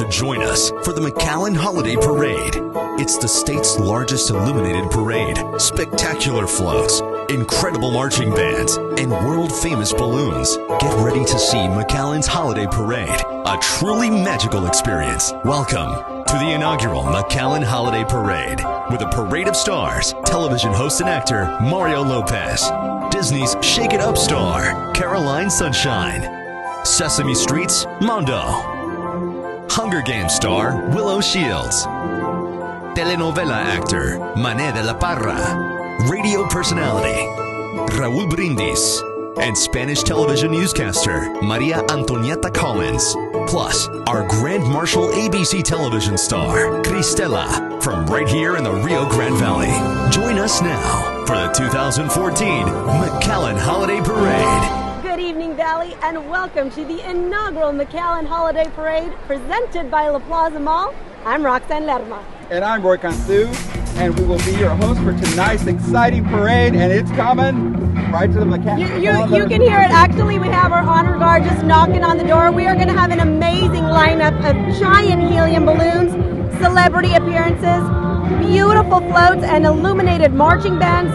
to join us for the McAllen Holiday Parade. It's the state's largest illuminated parade, spectacular floats, incredible marching bands, and world-famous balloons. Get ready to see McAllen's Holiday Parade, a truly magical experience. Welcome to the inaugural McAllen Holiday Parade with a parade of stars, television host and actor Mario Lopez, Disney's Shake It Up star Caroline Sunshine, Sesame Street's Mondo, Hunger Games star Willow Shields, telenovela actor Mané de la Parra, radio personality Raúl Brindis, and Spanish television newscaster Maria Antonieta Collins. Plus, our Grand Marshal ABC television star, Cristela, from right here in the Rio Grande Valley. Join us now for the 2014 McAllen Holiday Parade. Good evening, Valley, and welcome to the inaugural McAllen Holiday Parade presented by La Plaza Mall. I'm Roxanne Lerma. And I'm Roy Cantu, and we will be your host for tonight's exciting parade, and it's coming right to the McAllen. You can hear it. Actually, we have our honor guard just knocking on the door. We are going to have an amazing lineup of giant helium balloons, celebrity appearances, beautiful floats, and illuminated marching bands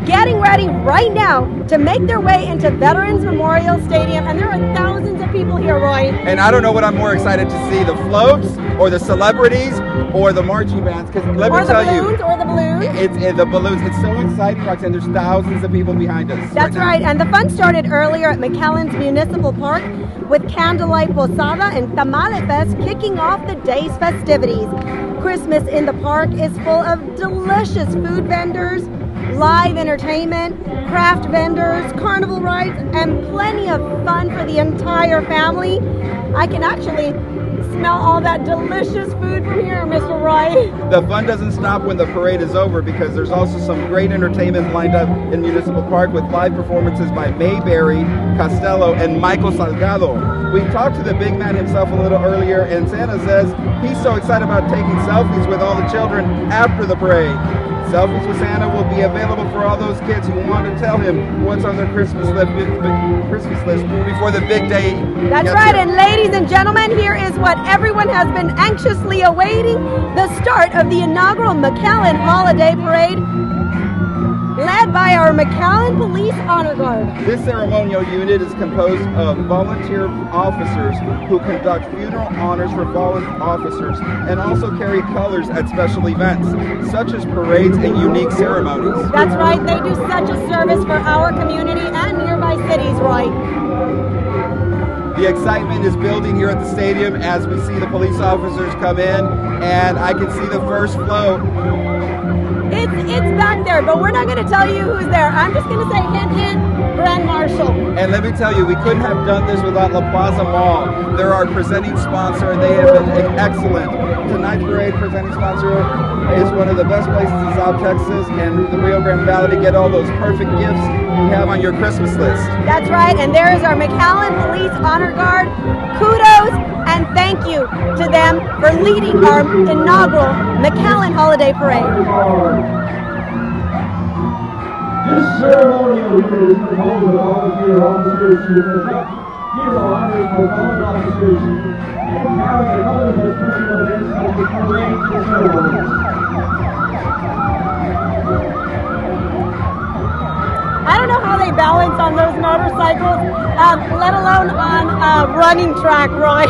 getting ready right now to make their way into Veterans Memorial Stadium, and there are thousands of people here, Roy. And I don't know what I'm more excited to see, the floats or the celebrities or the marching bands, because let me tell you. Or the balloons. It's the balloons. It's so exciting, Roxanne. There's thousands of people behind us. That's right, and the fun started earlier at McAllen's Municipal Park with Candlelight Posada and Tamale Fest kicking off the day's festivities. Christmas in the park is full of delicious food vendors, live entertainment, craft vendors, carnival rides, and plenty of fun for the entire family. I can actually smell all that delicious food from here, Mr. Roy. The fun doesn't stop when the parade is over, because there's also some great entertainment lined up in Municipal Park with live performances by Mayberry, Costello, and Michael Salgado. We talked to the big man himself a little earlier, and Santa says he's so excited about taking selfies with all the children after the parade. Selfies with Santa will be available for all those kids who want to tell him what's on their Christmas list before the big day. That's right, and ladies and gentlemen, here is what everyone has been anxiously awaiting, the start of the inaugural McAllen Holiday Parade, led by our McAllen Police Honor Guard. This ceremonial unit is composed of volunteer officers who conduct funeral honors for fallen officers and also carry colors at special events, such as parades and unique ceremonies. That's right, they do such a service for our community and nearby cities, Roy. The excitement is building here at the stadium as we see the police officers come in, and I can see the first float. It's back there, but we're not going to tell you who's there. I'm just going to say hint, hint, Grand Marshal. And let me tell you, we couldn't have done this without La Plaza Mall. They're our presenting sponsor. They have been excellent. Tonight's parade presenting sponsor is one of the best places in South Texas and the Rio Grande Valley to get all those perfect gifts you have on your Christmas list. That's right, and there is our McAllen Police Honor Guard. Kudos and thank you to them for leading our inaugural McAllen Holiday Parade. This ceremonial unit is composed of volunteer officers who conduct funeral honors for fallen officers and carry the colors of special events like the parade and ceremonies. I don't know how they balance on those motorcycles, let alone on a running track, Roy.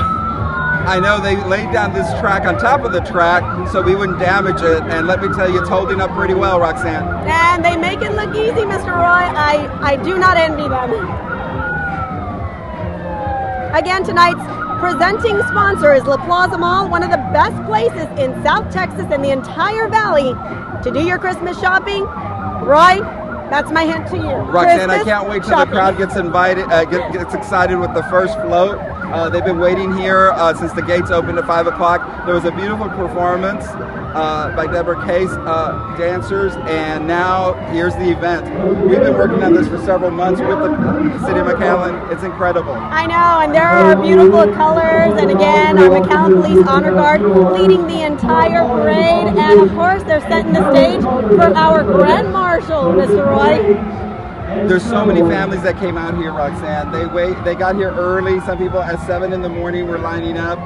I know they laid down this track on top of the track so we wouldn't damage it, and let me tell you, it's holding up pretty well, Roxanne. And they make it look easy, Mr. Roy. I do not envy them. Again, tonight's presenting sponsor is La Plaza Mall, one of the best places in South Texas and the entire valley to do your Christmas shopping. Roy, that's my hint to you. Roxanne, I can't wait till the crowd gets gets excited with the first float. They've been waiting here since the gates opened at 5 o'clock. There was a beautiful performance by Deborah Case, dancers, and now here's the event. We've been working on this for several months with the city of McAllen. It's incredible. I know, and there are beautiful colors, and again, our McAllen Police Honor Guard leading the entire parade, and of course, they're setting the stage for our Grand Marshal, Mr. Roy. There's so many families that came out here, Roxanne. They got here early. Some people at 7 in the morning were lining up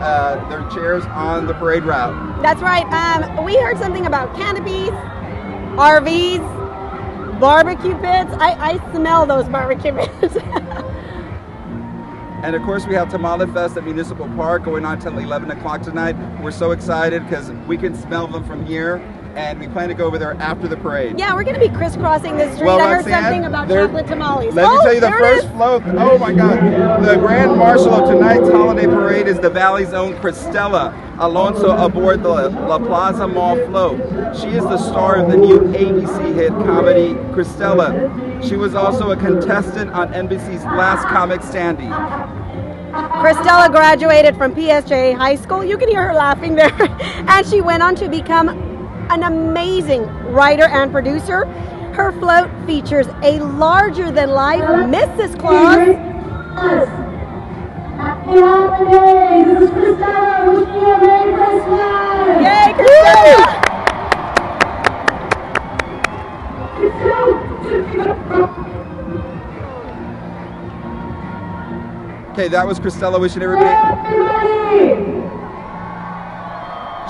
their chairs on the parade route. That's right. We heard something about canopies, RVs, barbecue pits. I smell those barbecue pits. And of course we have Tamale Fest at Municipal Park going on until 11 o'clock tonight. We're so excited because we can smell them from here, and we plan to go over there after the parade. Yeah, we're going to be crisscrossing the street. Well, I heard Roxanne, something about chocolate tamales. Let me tell you the first float. Oh my God. The Grand Marshal of tonight's holiday parade is the Valley's own Cristela Alonso aboard the La Plaza Mall float. She is the star of the new ABC hit comedy Cristela. She was also a contestant on NBC's Last Comic Standing. Cristela graduated from PSJ High School. You can hear her laughing there. And she went on to become an amazing writer and producer. Her float features a larger-than-life Mrs. Claus. Happy holidays! This is Cristela wishing you a Merry Christmas! Yay, Cristela! Okay, that was Cristela wishing everybody.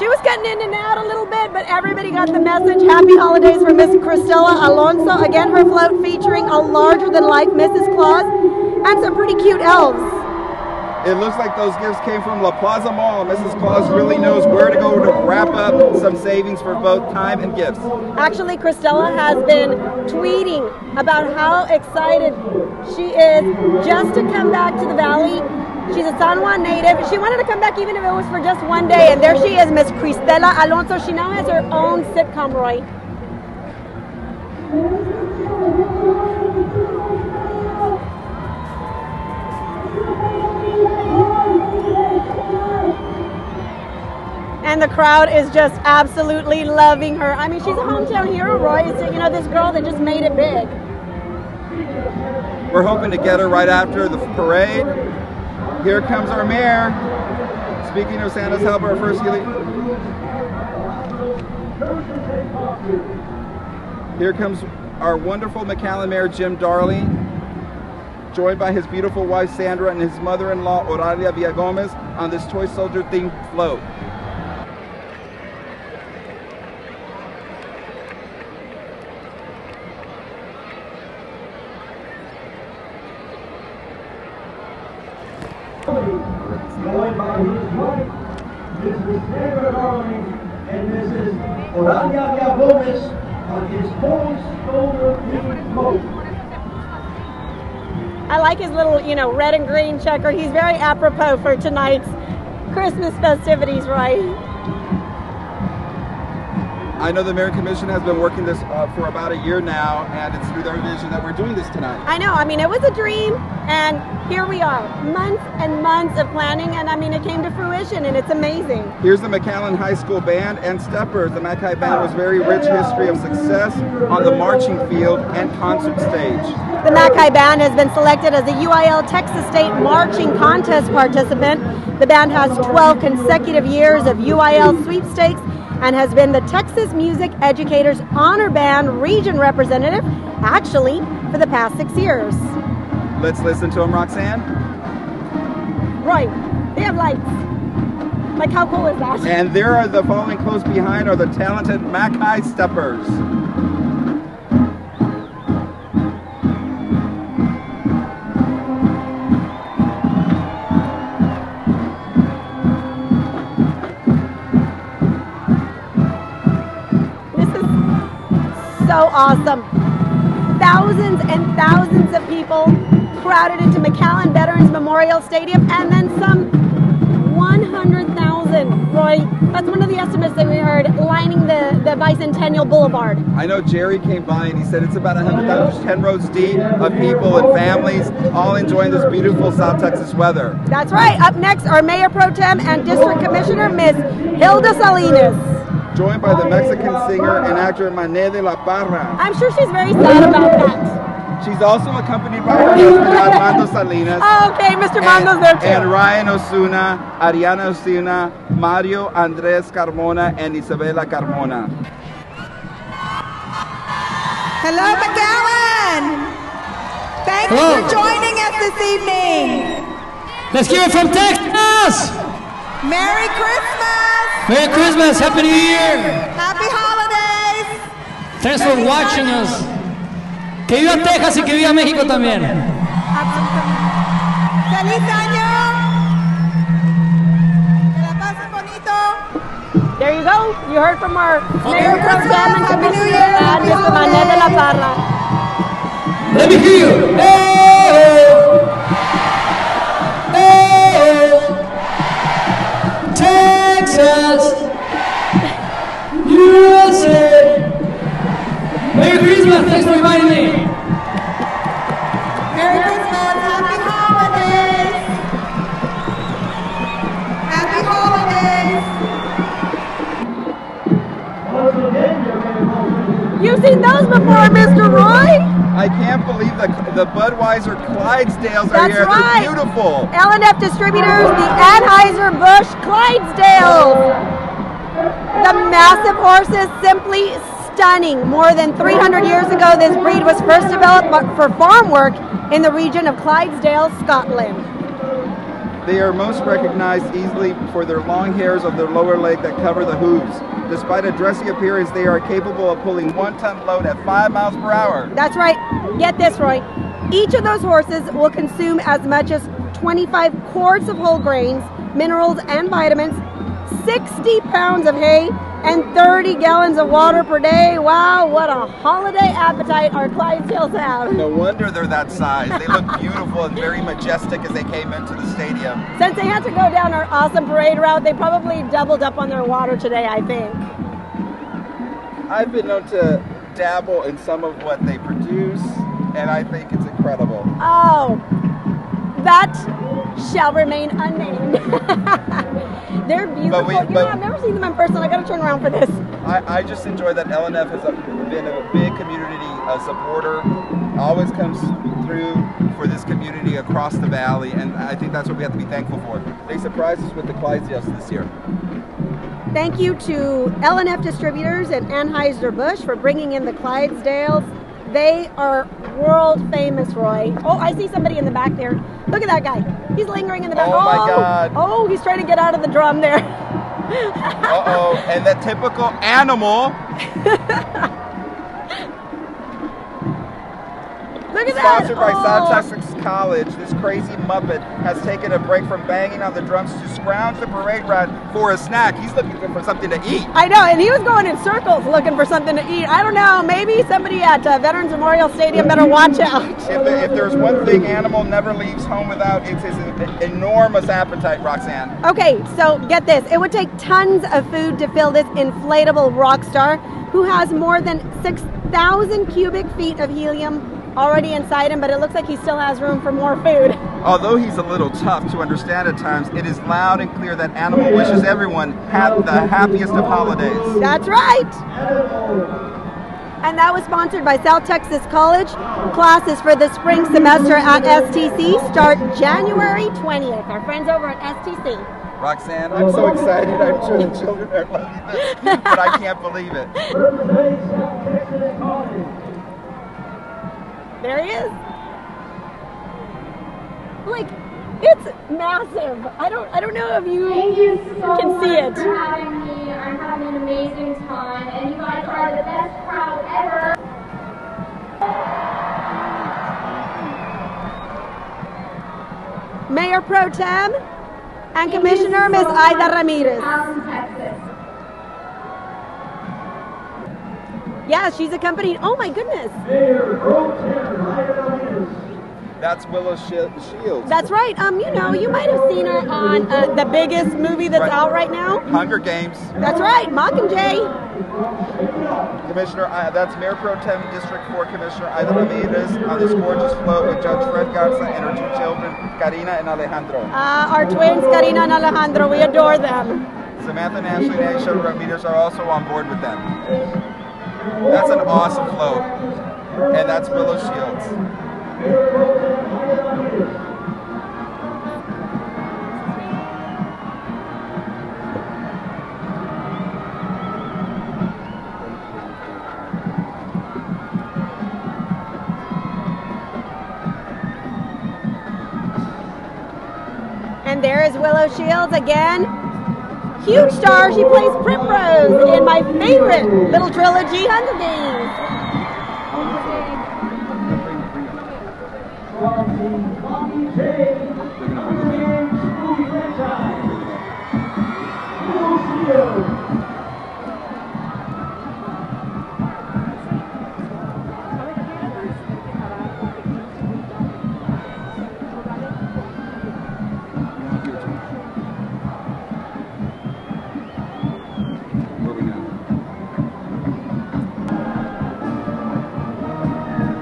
She was cutting in and out a little bit, but everybody got the message. Happy holidays for Miss Cristela Alonso. Again, her float featuring a larger-than-life Mrs. Claus and some pretty cute elves. It looks like those gifts came from La Plaza Mall. Mrs. Claus really knows where to go to wrap up some savings for both time and gifts. Actually, Cristela has been tweeting about how excited she is just to come back to the Valley. She's a San Juan native. She wanted to come back even if it was for just one day. And there she is, Miss Cristela Alonso. She now has her own sitcom, Roy. And the crowd is just absolutely loving her. I mean, she's a hometown hero, Roy. It's, you know, this girl that just made it big. We're hoping to get her right after the parade. Here comes our mayor. Speaking of Santa's help, our first Healy. Here comes our wonderful McAllen Mayor, Jim Darley, joined by his beautiful wife, Sandra, and his mother-in-law, Oralia Villagomez, on this toy soldier-themed float. Joined by his wife, Mrs. Sandra Darling, and Mrs. Oralia Villagomez on his toy soldier-themed float. I like his little, you know, red and green checker. He's very apropos for tonight's Christmas festivities, right? I know the Mayor Commission has been working this for about a year now, and it's through their vision that we're doing this tonight. I know. I mean, it was a dream, and here we are. Months and months of planning, and I mean, it came to fruition, and it's amazing. Here's the McAllen High School Band and Steppers. The Mackay Band was very rich history of success on the marching field and concert stage. The Mackay Band has been selected as a UIL Texas State Marching Contest participant. The band has 12 consecutive years of UIL sweepstakes and has been the Texas Music Educators Honor Band region representative, actually, for the past 6 years. Let's listen to them, Roxanne. Right, they have lights. Like, how cool is that? And there are the following close behind are the talented Mackay Steppers. So awesome. Thousands and thousands of people crowded into McAllen Veterans Memorial Stadium, and then some 100,000, Roy. That's one of the estimates that we heard, lining the Bicentennial Boulevard. I know Jerry came by and he said it's about 100,000, 10 rows deep of people and families all enjoying this beautiful South Texas weather. That's right. Up next, our Mayor Pro Tem and District Commissioner, Miss Hilda Salinas. Joined by the Mexican singer and actor Mané de la Parra. I'm sure she's very sad about that. She's also accompanied by her husband Armando Salinas. Oh, okay, Mr. Mando's there too. And Ryan Osuna, Ariana Osuna, Mario Andres Carmona, and Isabela Carmona. Hello, McAllen! Thank you Hello. for joining us this evening. Let's hear it from Texas. Merry Christmas. Merry Christmas. Happy New Year. Happy holidays. Thanks for watching us. Que viva Texas y que viva México también. ¡Feliz año! ¡Que la pasen bonito! There you go. You heard from our Mayor Pro Tem and Commissioner, Mr. Manuel de la Parra. Let me hear you. Hey, hey, Texas, USA. Merry Christmas. Thanks for inviting me. Merry Christmas. Happy holidays. Happy holidays. You've seen those before, Mr. Roy? I can't believe the Budweiser Clydesdales are That's here. right. They're beautiful. L&F Distributors, the Anheuser-Busch Clydesdales. The massive horses, simply stunning. More than 300 years ago, this breed was first developed for farm work in the region of Clydesdale, Scotland. They are most recognized easily for their long hairs of their lower leg that cover the hooves. Despite a dressy appearance, they are capable of pulling 1-ton load at 5 miles per hour. That's right. Get this, Roy. Each of those horses will consume as much as 25 quarts of whole grains, minerals, and vitamins, 60 pounds of hay, and 30 gallons of water per day. Wow, what a holiday appetite our Clydesdales have. No wonder they're that size. They look beautiful and very majestic as they came into the stadium. Since they had to go down our awesome parade route, they probably doubled up on their water today, I think. I've been known to dabble in some of what they produce, and I think it's incredible. Oh, that shall remain unnamed. They're beautiful. I've never seen them in person. I gotta turn around for this. I just enjoy that LNF has been a big community supporter, always comes through for this community across the valley, and I think that's what we have to be thankful for. They surprised us with the Clydesdales this year. Thank you to L&F Distributors and Anheuser-Busch for bringing in the Clydesdales. They are world famous, Roy. Oh, I see somebody in the back there. Look at that guy. He's lingering in the back. Oh my God. Oh, he's trying to get out of the drum there. Uh-oh, and that typical animal. Look at that. Sponsored by South Texas College, this crazy Muppet has taken a break from banging on the drums to scrounge the parade route for a snack. He's looking for something to eat. I know, and he was going in circles looking for something to eat. I don't know, maybe somebody at Veterans Memorial Stadium better watch out. If there's one thing Animal never leaves home without, it's his enormous appetite, Roxanne. Okay, so get this. It would take tons of food to fill this inflatable rock star who has more than 6,000 cubic feet of helium already inside him, but it looks like he still has room for more food. Although he's a little tough to understand at times, it is loud and clear that Animal wishes everyone the happiest of holidays. That's right. And that was sponsored by South Texas College. Classes for the spring semester at STC start January 20th. Our friends over at STC. Roxanne, I'm so excited. I'm sure the children are loving this, but I can't believe it. There he is. Like, it's massive. I don't know if you Thank you so can see much it. for having me. I'm having an amazing time, and you guys are the best crowd ever. Mayor Pro Tem and Commissioner Ms. Aida Ramirez. Texas. Yeah, she's accompanied. Oh my goodness. That's Willow Shields. That's right. You know, you might have seen her on the biggest movie that's out right now. Hunger Games. That's right, Mockingjay. Commissioner, that's Mayor Pro Tem District 4 Commissioner Aida Ramirez on this gorgeous float with Judge Fred Garza and her 2 children, Karina and Alejandro. Our twins, Karina and Alejandro, we adore them. Samantha and Ashley and Aisha Ramirez are also on board with them. That's an awesome float. And that's Willow Shields. And there is Willow Shields again. Huge star. She plays Primrose in my favorite little trilogy, Hunger Games.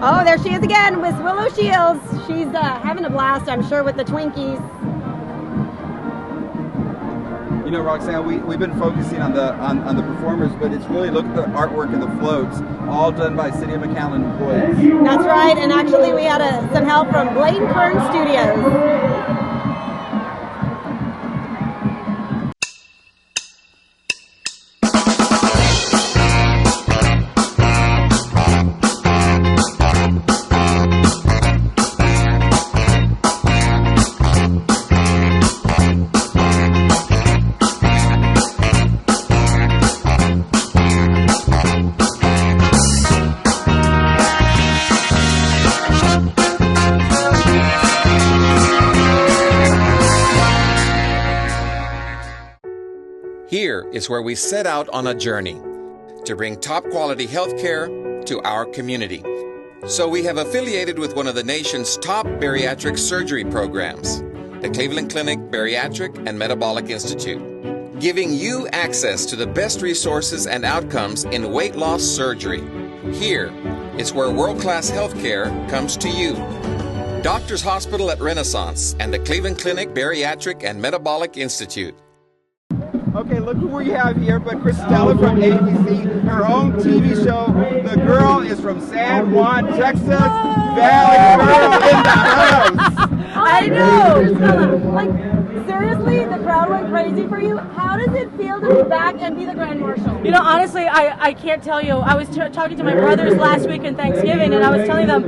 Oh, there she is again with Willow Shields. She's having a blast, I'm sure, with the Twinkies. You know, Roxanne, we've been focusing on the performers, but it's really, look at the artwork and the floats, all done by City of McAllen employees. That's right, and actually we had some help from Blaine Kern Studios. Here is where we set out on a journey to bring top quality healthcare to our community. So we have affiliated with one of the nation's top bariatric surgery programs, the Cleveland Clinic Bariatric and Metabolic Institute, giving you access to the best resources and outcomes in weight loss surgery. Here is where world-class healthcare comes to you. Doctors Hospital at Renaissance and the Cleveland Clinic Bariatric and Metabolic Institute. Okay, look who we have here, but Christella from ABC, her own TV show. The girl is from San Juan, Texas. Valley Girl in the house. I know, Christella. Like, seriously, the crowd went crazy for you. How does it feel to be back and be the Grand Marshal? You know, honestly, I can't tell you. I was talking to my brothers last week in Thanksgiving, and I was telling them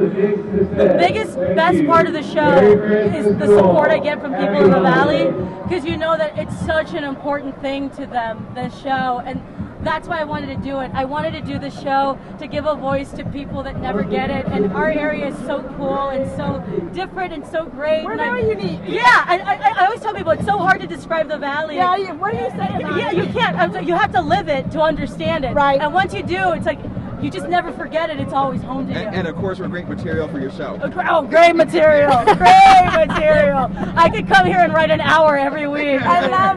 the best part of the show is the support I get from people in the Valley, because you know that it's such an important thing to them, this show, and that's why I wanted to do it. I wanted to do the show to give a voice to people that never get it, and our area is so cool and so different and so great. We're very unique. Yeah, I always tell people it's so hard to describe the Valley. Yeah, what do you say about Yeah, it? you can't. You have to live it to understand it. Right. And once you do, it's like you just never forget it. It's always home to you. And of course, we're great material for your show. Oh, great material. Great material. I could come here and write an hour every week. I love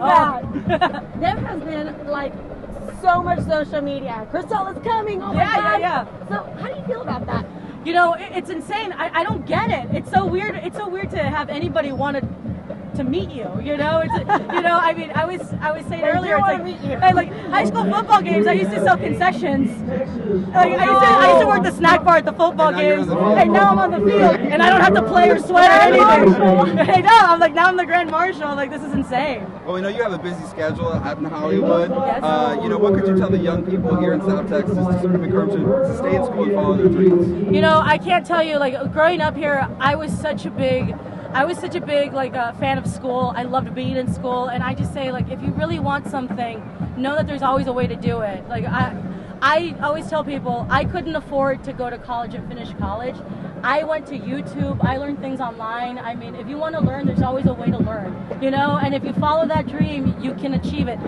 that. There has been like so much social media. Christella's coming. Oh my God. Yeah. So how do you feel about that? You know, it's insane. I don't get it. It's so weird. It's so weird to have anybody want to meet you. You know, it's I mean, I was saying earlier, it's like high school football games. I used to sell concessions. I used to work the snack bar at the football games, and now I'm on the field, and I don't have to play or sweat or anything. I know. I'm like, now I'm the Grand Marshal. Like, this is insane. Well, we know you have a busy schedule out in Hollywood. Yes. You know, what could you tell the young people here in South Texas to sort of encourage them to stay in school and follow their dreams? You know, I can't tell you. Like, growing up here, I was such a big like fan of school. I loved being in school, and I just say, like, if you really want something, know that there's always a way to do it. Like, I always tell people I couldn't afford to go to college and finish college. I went to YouTube. I learned things online. I mean, if you want to learn, there's always a way to learn, you know? And if you follow that dream, you can achieve it.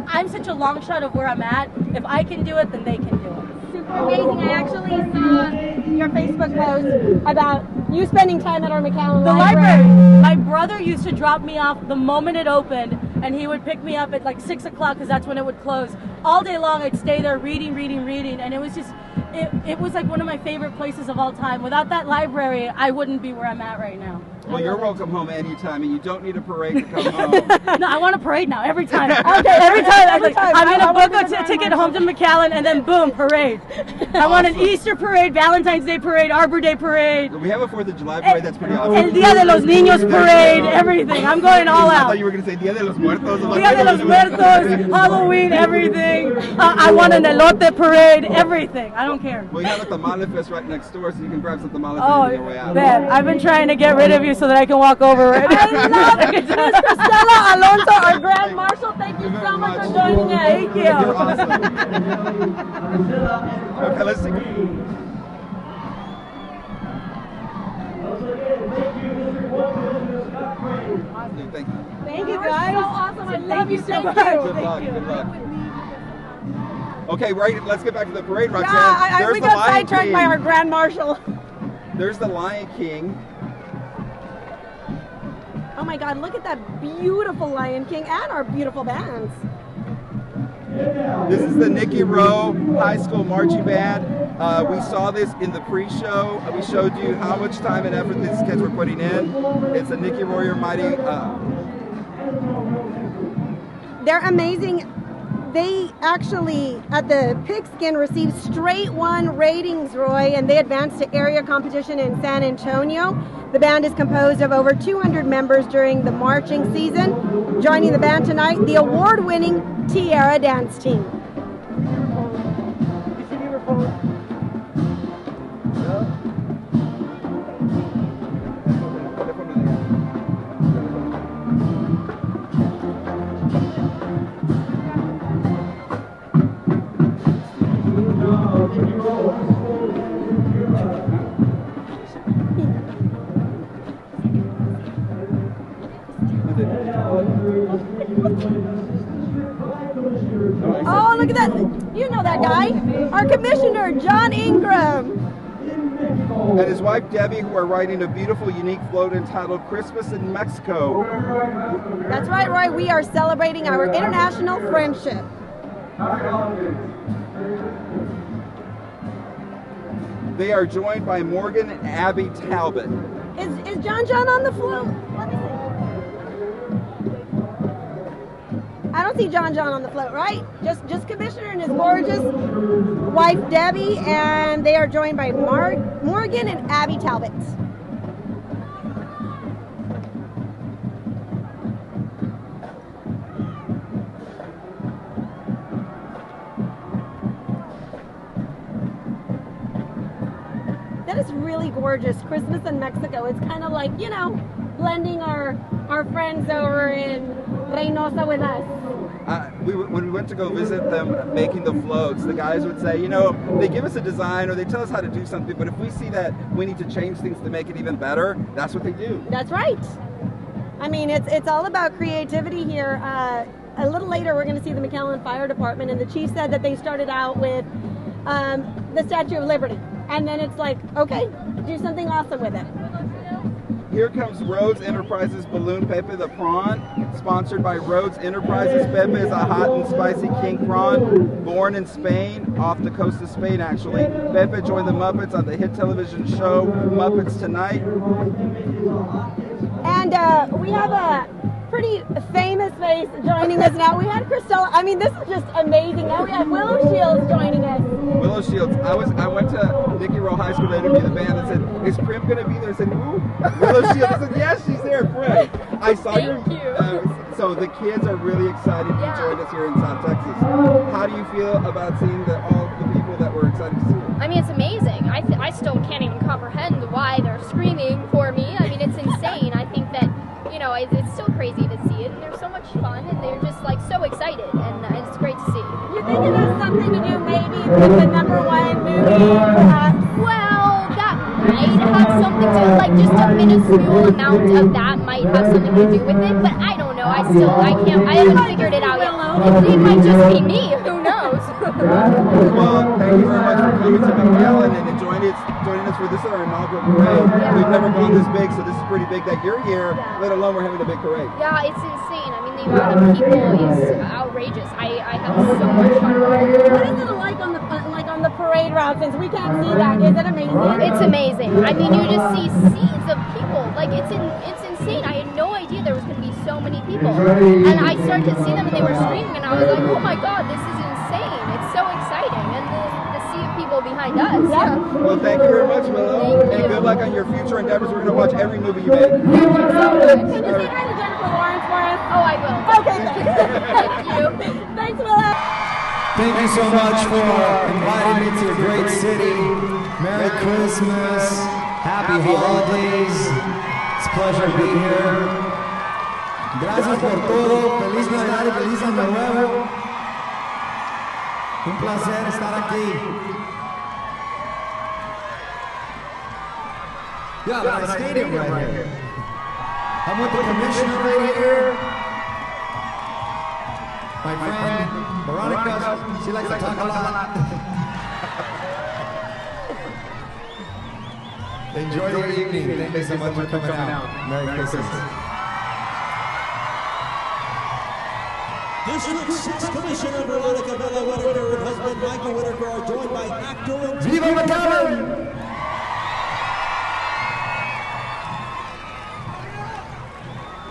I'm such a long shot of where I'm at. If I can do it, then they can do it. Super amazing. I actually saw your Facebook post about you spending time at our McAllen library. My brother used to drop me off the moment it opened, and he would pick me up at like 6 o'clock because that's when it would close. All day long, I'd stay there reading, and it was just, it was like one of my favorite places of all time. Without that library, I wouldn't be where I'm at right now. Well, you're welcome home anytime, and you don't need a parade to come home. No, I want a parade now, every time. Okay, every time. I'm going to book a ticket home to McAllen, and then boom, parade. I want an Easter parade, Valentine's Day parade, Arbor Day parade. We have a 4th of July parade, that's pretty awesome. El Dia de los Niños parade, everything. I'm going all out. I thought you were going to say Dia de los Muertos. Dia de los Muertos, Halloween, everything. I I want an elote parade, everything. I don't care. Well, you have a tamale fest right next door, so you can grab some tamales Oh, on your way out. man, I've been trying to get rid of you so that I can walk over it. I love it. Miss Cristela Alonso, our Grand Marshal. Thank you so much for joining us. Thank you. You're awesome. Okay, let's see. Thank you. Thank you, guys. So awesome. I love you so much. Good luck. Good luck. Okay, right. Let's get back to the parade, Roxanne. Yeah, we got sidetracked by our Grand Marshal. There's the Lion King. Oh my God, look at that beautiful Lion King and our beautiful bands. This is the Nicky Rowe High School Marching Band. We saw this in the pre-show. We showed you how much time and effort these kids were putting in. It's a Nicky Rowe Mighty. They're amazing. They actually, at the Pigskin, received straight 1 ratings, Roy, and they advanced to area competition in San Antonio. The band is composed of over 200 members during the marching season. Joining the band tonight, the award-winning Tiara Dance Team. Oh, look at that. You know that guy. Our commissioner, John Ingram. And his wife, Debbie, who are writing a beautiful, unique float entitled Christmas in Mexico. That's right, Roy. We are celebrating our international friendship. They are joined by Morgan and Abby Talbot. Is John on the float? Let me see. I don't see John on the float, right? Just Commissioner and his gorgeous wife Debbie, and they are joined by Morgan and Abby Talbot. That is really gorgeous. Christmas in Mexico. It's kind of like, you know, blending our friends over in Reynosa with us. When we went to go visit them making the floats, the guys would say, you know, they give us a design or they tell us how to do something, but if we see that we need to change things to make it even better, that's what they do. That's right. I mean, it's all about creativity here. A little later, we're going to see the McAllen Fire Department, and the chief said that they started out with the Statue of Liberty. And then it's like, okay, do something awesome with it. Here comes Rhodes Enterprises Balloon Pepe the Prawn, sponsored by Rhodes Enterprises. Pepe is a hot and spicy king prawn, born in Spain, off the coast of Spain actually. Pepe joined the Muppets on the hit television show Muppets Tonight. And we have a pretty famous face joining us now. We had Cristela. I mean, this is just amazing. Now we have Willow Shields joining us. Willow Shields. I went to Nicky Rowe High School to interview the band and said, is Prim going to be there? I said, who? Willow Shields. I said, yes, she's there, Prim. I saw Thank you. So the kids are really excited to join us here in South Texas. How do you feel about seeing all the people that were excited to see you? I mean, it's amazing. I still can't even comprehend why they're screaming for me. I mean, it's insane. I think that, you know, it's still crazy to see it, and they're so much fun, and they're just like so excited, and it's great to see. You think it has something to do maybe with the #1 movie, perhaps? Well, that might have something to, like, just a minuscule amount of that might have something to do with it, but I don't know. I haven't figured it out yet. It might just be me. Who knows? Well, thank you very much for coming to McAllen and joining us for this our inaugural parade. We've never gone this big, so this is pretty big that you're here, let alone we're having a big parade. Yeah, it's insane. I mean, the amount of people is outrageous. I have so much fun. What is it like on the parade route, since we can't see that? Is it amazing? It's amazing. I mean, you just see seas of people. Like, it's insane. I had no idea there was going to be so many people. And I started to see them, and they were screaming, and I was like, oh my god, this is insane. It's so exciting. And the sea of people behind us. Yeah. Well, thank you very much, Willow. And good luck on your future endeavors. We're going to watch every movie you make. Thank you so much. Can you say hi to Jennifer Lawrence for us? Oh, I will. Okay, thanks. Thank you. Thanks, Willow. Thank you so much for inviting me to a great city. Merry Christmas. Happy holidays. It's a pleasure to be here. Gracias por todo. Feliz Navidad y feliz Año Nuevo. Un placer estar aquí. Yeah, my stadium right here. I'm with the commissioner right here. My friend Veronica, she likes to talk a lot. Enjoy your evening. Thank you so much for coming out. Merry Christmas. District 6 Commissioner Veronica Bella Whitaker and husband Michael Whitaker are joined by actor and Viva McAllen!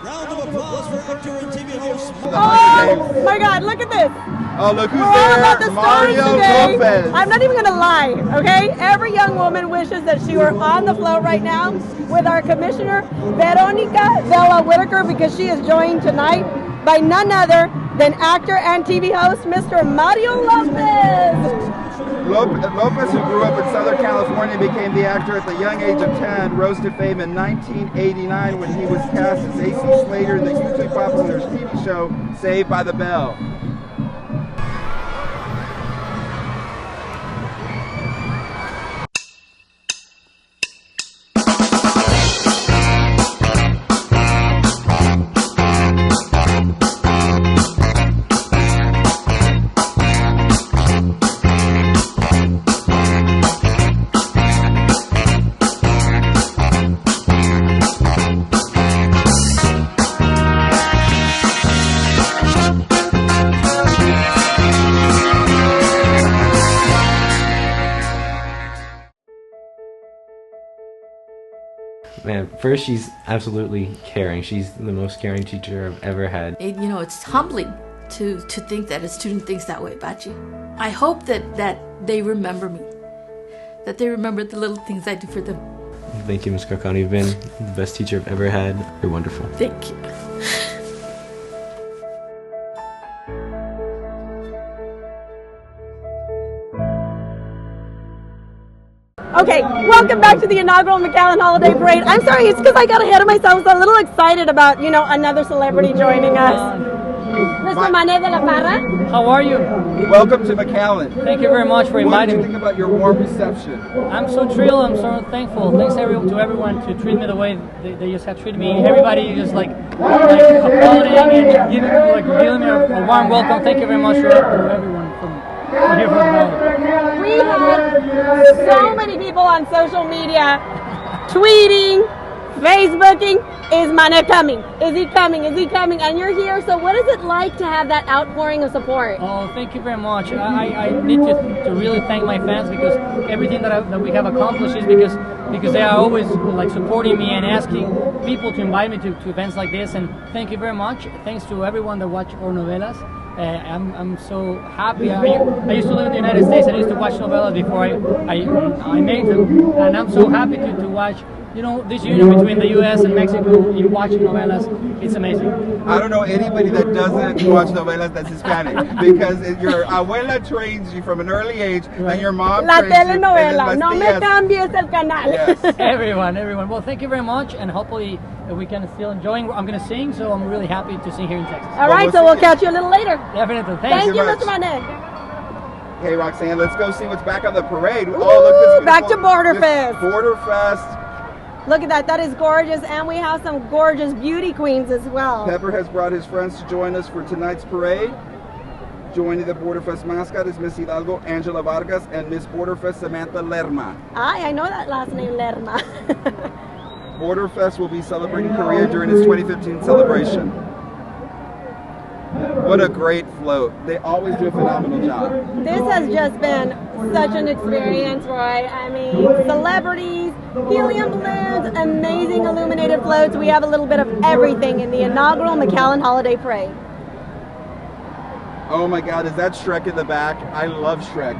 Round of applause for actor and TV host. Oh my God! Look at this. Oh, look who's We're all there! about the stars Mario today. Lopez. I'm not even gonna lie, okay? Every young woman wishes that she were on the float right now with our commissioner, Veronica Bella Whitaker, because she is joined tonight by none other than actor and TV host, Mr. Mario Lopez. Lopez, who grew up in Southern California, became the actor at the young age of 10, rose to fame in 1989 when he was cast as A.C. Slater in the hugely popular TV show Saved by the Bell. Man, first, she's absolutely caring. She's the most caring teacher I've ever had. It's humbling to think that a student thinks that way about you. I hope that they remember me, that they remember the little things I do for them. Thank you, Ms. Carcani. You've been the best teacher I've ever had. You're wonderful. Thank you. Okay, welcome back to the inaugural McAllen Holiday Parade. I'm sorry, it's because I got ahead of myself. So I'm a little excited about, another celebrity joining us. Mr. Mané de la Parra. How are you? Welcome to McAllen. Thank you very much for inviting me. What do you think about your warm reception? I'm so thrilled. I'm so thankful. Thanks to everyone to treat me the way they just have treated me. Everybody just applauding and giving me a warm welcome. Thank you very much to everyone from here from McAllen. We had so many people on social media tweeting, Facebooking, is Mané coming? Is he coming? Is he coming? And you're here, so what is it like to have that outpouring of support? Oh, thank you very much. I need to really thank my fans, because everything that we have accomplished is because they are always supporting me and asking people to invite me to events like this, and thank you very much. Thanks to everyone that watch our novelas. I'm so happy. I used to live in the United States. I used to watch novelas before I made them, and I'm so happy to watch this union between the U.S. and Mexico. You watch novelas, it's amazing. I don't know anybody that doesn't watch novelas that's Hispanic, because your abuela trains you from an early age, and your mom La trains telenovela, you. no me cambies el canal. Yes. Everyone. Well, thank you very much, and hopefully we can still enjoying. I'm going to sing, so I'm really happy to sing here in Texas. All right, so we'll catch you a little later. Definitely. Thanks. Thank you, Mr. Mané. Hey, Roxanne, let's go see what's back on the parade. Oh, look, this back to Border Fest. Border Fest. Look at that. That is gorgeous, and we have some gorgeous beauty queens as well. Pepper has brought his friends to join us for tonight's parade. Joining the Border Fest mascot is Miss Hidalgo Angela Vargas and Miss Border Fest Samantha Lerma. I know that last name, Lerma. Border Fest will be celebrating Korea during its 2015 celebration. What a great float. They always do a phenomenal job. This has just been such an experience, Roy. I mean, celebrities, helium balloons, amazing illuminated floats. We have a little bit of everything in the inaugural McAllen Holiday Parade. Oh my God, is that Shrek in the back? I love Shrek.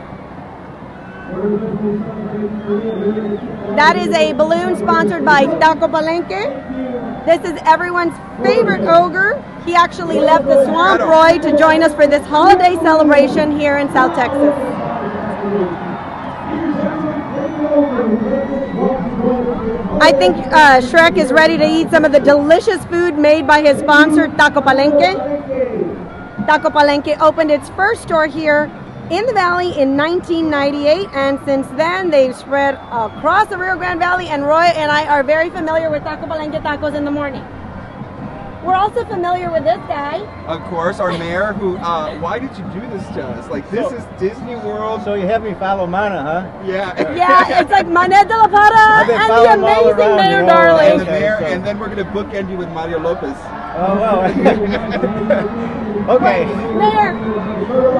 That is a balloon sponsored by Taco Palenque. This is everyone's favorite ogre. He actually left the Swamp Roy to join us for this holiday celebration here in South Texas. I think Shrek is ready to eat some of the delicious food made by his sponsor, Taco Palenque. Taco Palenque opened its first store here in the Valley in 1998, and since then they've spread across the Rio Grande Valley, and Roy and I are very familiar with Taco Palenque tacos in the morning. We're also familiar with this guy. Of course, our mayor, who, why did you do this to us? Like, this is Disney World. So you have me follow Mana, huh? Yeah. Yeah, it's like Manet de la Para and the amazing Mayor Darling. And the mayor, and then we're going to bookend you with Mario Lopez. Oh, well. Okay. Mayor,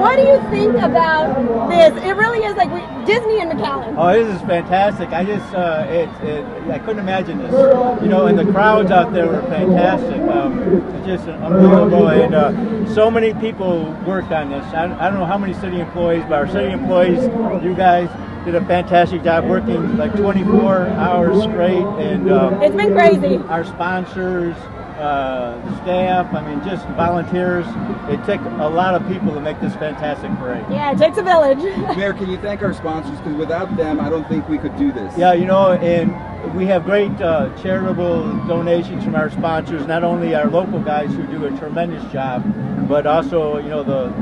what do you think about this? It really is like Disney and McAllen. Oh, this is fantastic. I just, I couldn't imagine this. You know, and the crowds out there were fantastic. It's just unbelievable. And so many people worked on this. I don't know how many city employees, but our city employees, you guys, did a fantastic job working like 24 hours straight. And it's been crazy. Our sponsors, the staff, I mean, just volunteers. It took a lot of people to make this fantastic parade. Yeah, it takes a village. Mayor, can you thank our sponsors? Because without them, I don't think we could do this. Yeah, you know, and we have great charitable donations from our sponsors, not only our local guys who do a tremendous job, but also, you know, the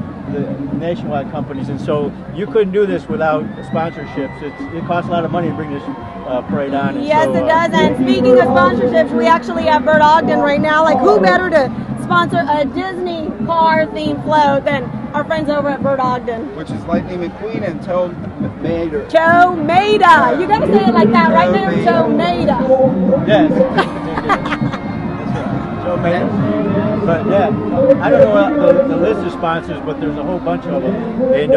nationwide companies. And so you couldn't do this without sponsorships. It costs a lot of money to bring this parade on. And yes, so, it does. And speaking of sponsorships, we actually have Bert Ogden right now. Like, who better to sponsor a Disney car-themed float than our friends over at Bert Ogden? Which is Lightning McQueen and Toe Mater. Toe Mater. You got to say it like that, right there? Toe Mater. Yes. Joe Mater. But yeah, I don't know the list of sponsors, but there's a whole bunch of them. And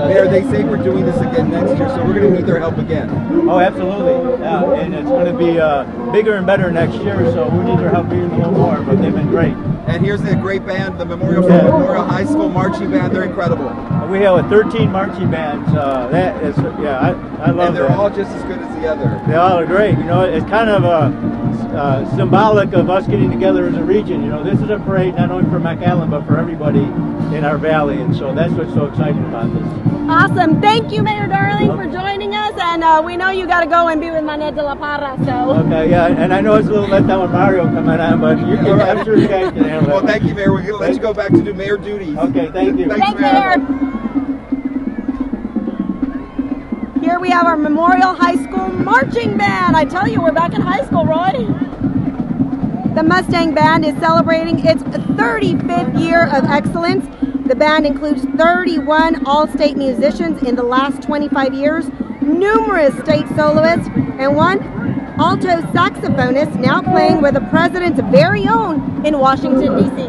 Mayor, they say we're doing this again next year, so we're going to need their help again. Oh, absolutely. Yeah, and it's going to be bigger and better next year, so we need their help even a little more. But they've been great. And here's the great band, the Memorial High School Marching Band. They're incredible. We have 13 marching bands. That is, yeah, I love that. And they're all just as good as the other. They all are great. You know, it's kind of symbolic of us getting together as a region. You know, this is a parade not only for McAllen, but for everybody in our valley. And so that's what's so exciting about this. Awesome. Thank you, Mayor Darling, for joining us. And we know you got to go and be with Manet de la Para. So. Okay, yeah, and I know it's a little letdown with Mario coming on, but you can, I'm sure you guys can handle it. Well, thank you, Mayor. We're going to let you go back to do mayor duties. Okay, thank you. Thanks, Mayor. Here we have our Memorial High School Marching Band. I tell you, we're back in high school, Roy. The Mustang Band is celebrating its 35th year of excellence. The band includes 31 all-state musicians in the last 25 years, numerous state soloists, and one alto saxophonist now playing with the president's very own in Washington, D.C.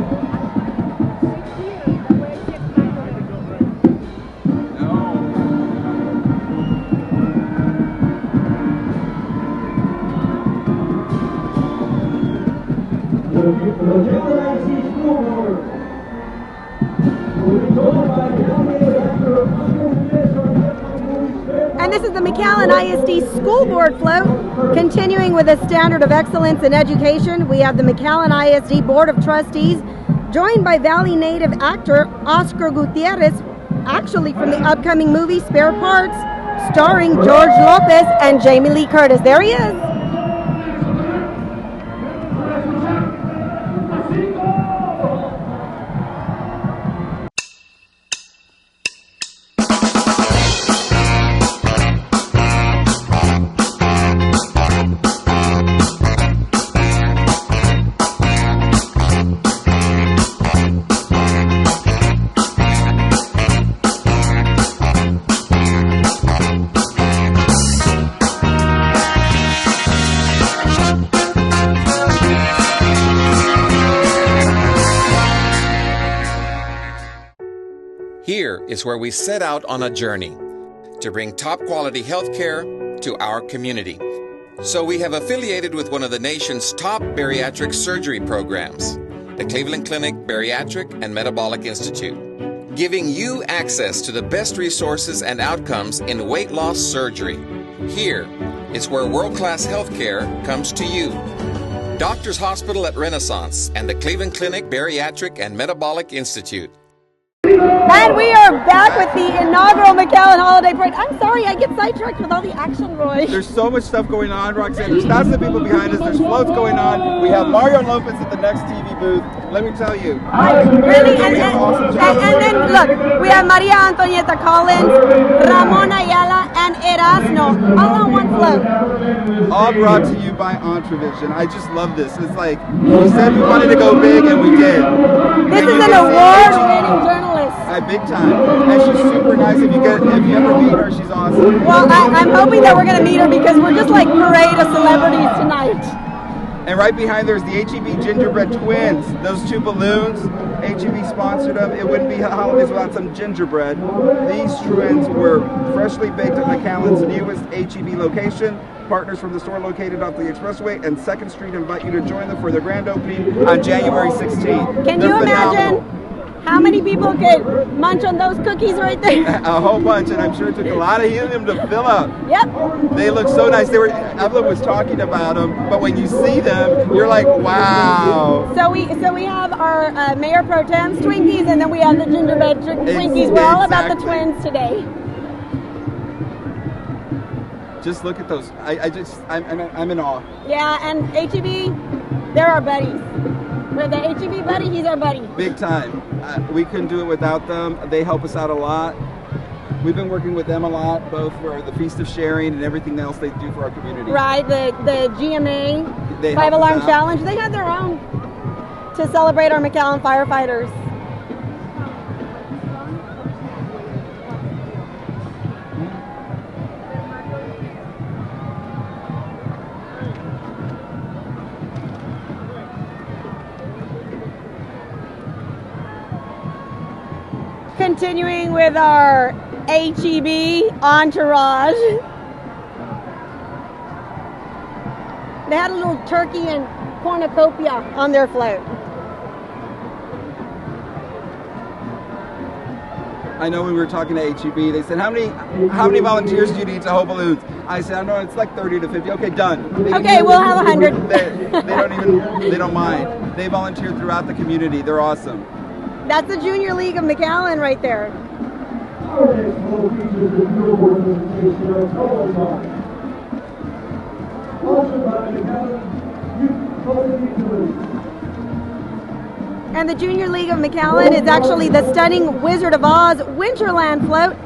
And this is the McAllen ISD School Board float. Continuing with a standard of excellence in education, we have the McAllen ISD Board of Trustees, joined by Valley native actor Oscar Gutierrez, actually from the upcoming movie Spare Parts, starring George Lopez and Jamie Lee Curtis. There he is. Here is where we set out on a journey to bring top quality healthcare to our community. So we have affiliated with one of the nation's top bariatric surgery programs, the Cleveland Clinic Bariatric and Metabolic Institute, giving you access to the best resources and outcomes in weight loss surgery. Here is where world-class healthcare comes to you. Doctors Hospital at Renaissance, and the Cleveland Clinic Bariatric and Metabolic Institute. And we are back with the inaugural McAllen Holiday Parade. I'm sorry, I get sidetracked with all the action, Roy. There's so much stuff going on, Roxanne. There's thousands of people behind us. There's floats going on. We have Mario Lopez at the next TV booth. Let me tell you. Really? And then, look, we have Maria Antonieta Collins, Ramon Ayala, and Erasmo, all on one float. All brought to you by Entravision. I just love this. It's like, we said we wanted to go big, and we did. This is an award-winning journalist. Big time. And she's super nice. If you ever meet her, she's awesome. Well, I'm hoping that we're going to meet her because we're just like parade of celebrities tonight. And right behind there's the HEB Gingerbread Twins. Those two balloons, HEB sponsored them. It wouldn't be holidays without some gingerbread. These twins were freshly baked at McAllen's newest HEB location. Partners from the store located off the Expressway and 2nd Street invite you to join them for their grand opening on January 16th. Can you imagine how many people could munch on those cookies right there? A whole bunch, and I'm sure it took a lot of helium to fill up. Yep. They look so nice. Evelyn was talking about them, but when you see them, you're like, wow. So we have our Mayor Pro Tem's Twinkies, and then we have the gingerbread Twinkies. We're all about the twins today. Just look at those. I'm in awe. Yeah, and HEB, they're our buddies. We're the HEB buddy, he's our buddy. Big time. We couldn't do it without them. They help us out a lot. We've been working with them a lot, both for the Feast of Sharing and everything else they do for our community. Right, the GMA 5 Alarm Challenge. They had their own to celebrate our McAllen firefighters. Continuing with our HEB entourage. They had a little turkey and cornucopia on their float. I know when we were talking to HEB, they said, how many volunteers do you need to hold balloons? I said, I know it's like 30 to 50. Okay, done. Okay, we'll have 100. They don't mind. They volunteer throughout the community. They're awesome. That's the Junior League of McAllen right there. And the Junior League of McAllen is actually the stunning Wizard of Oz Winterland float.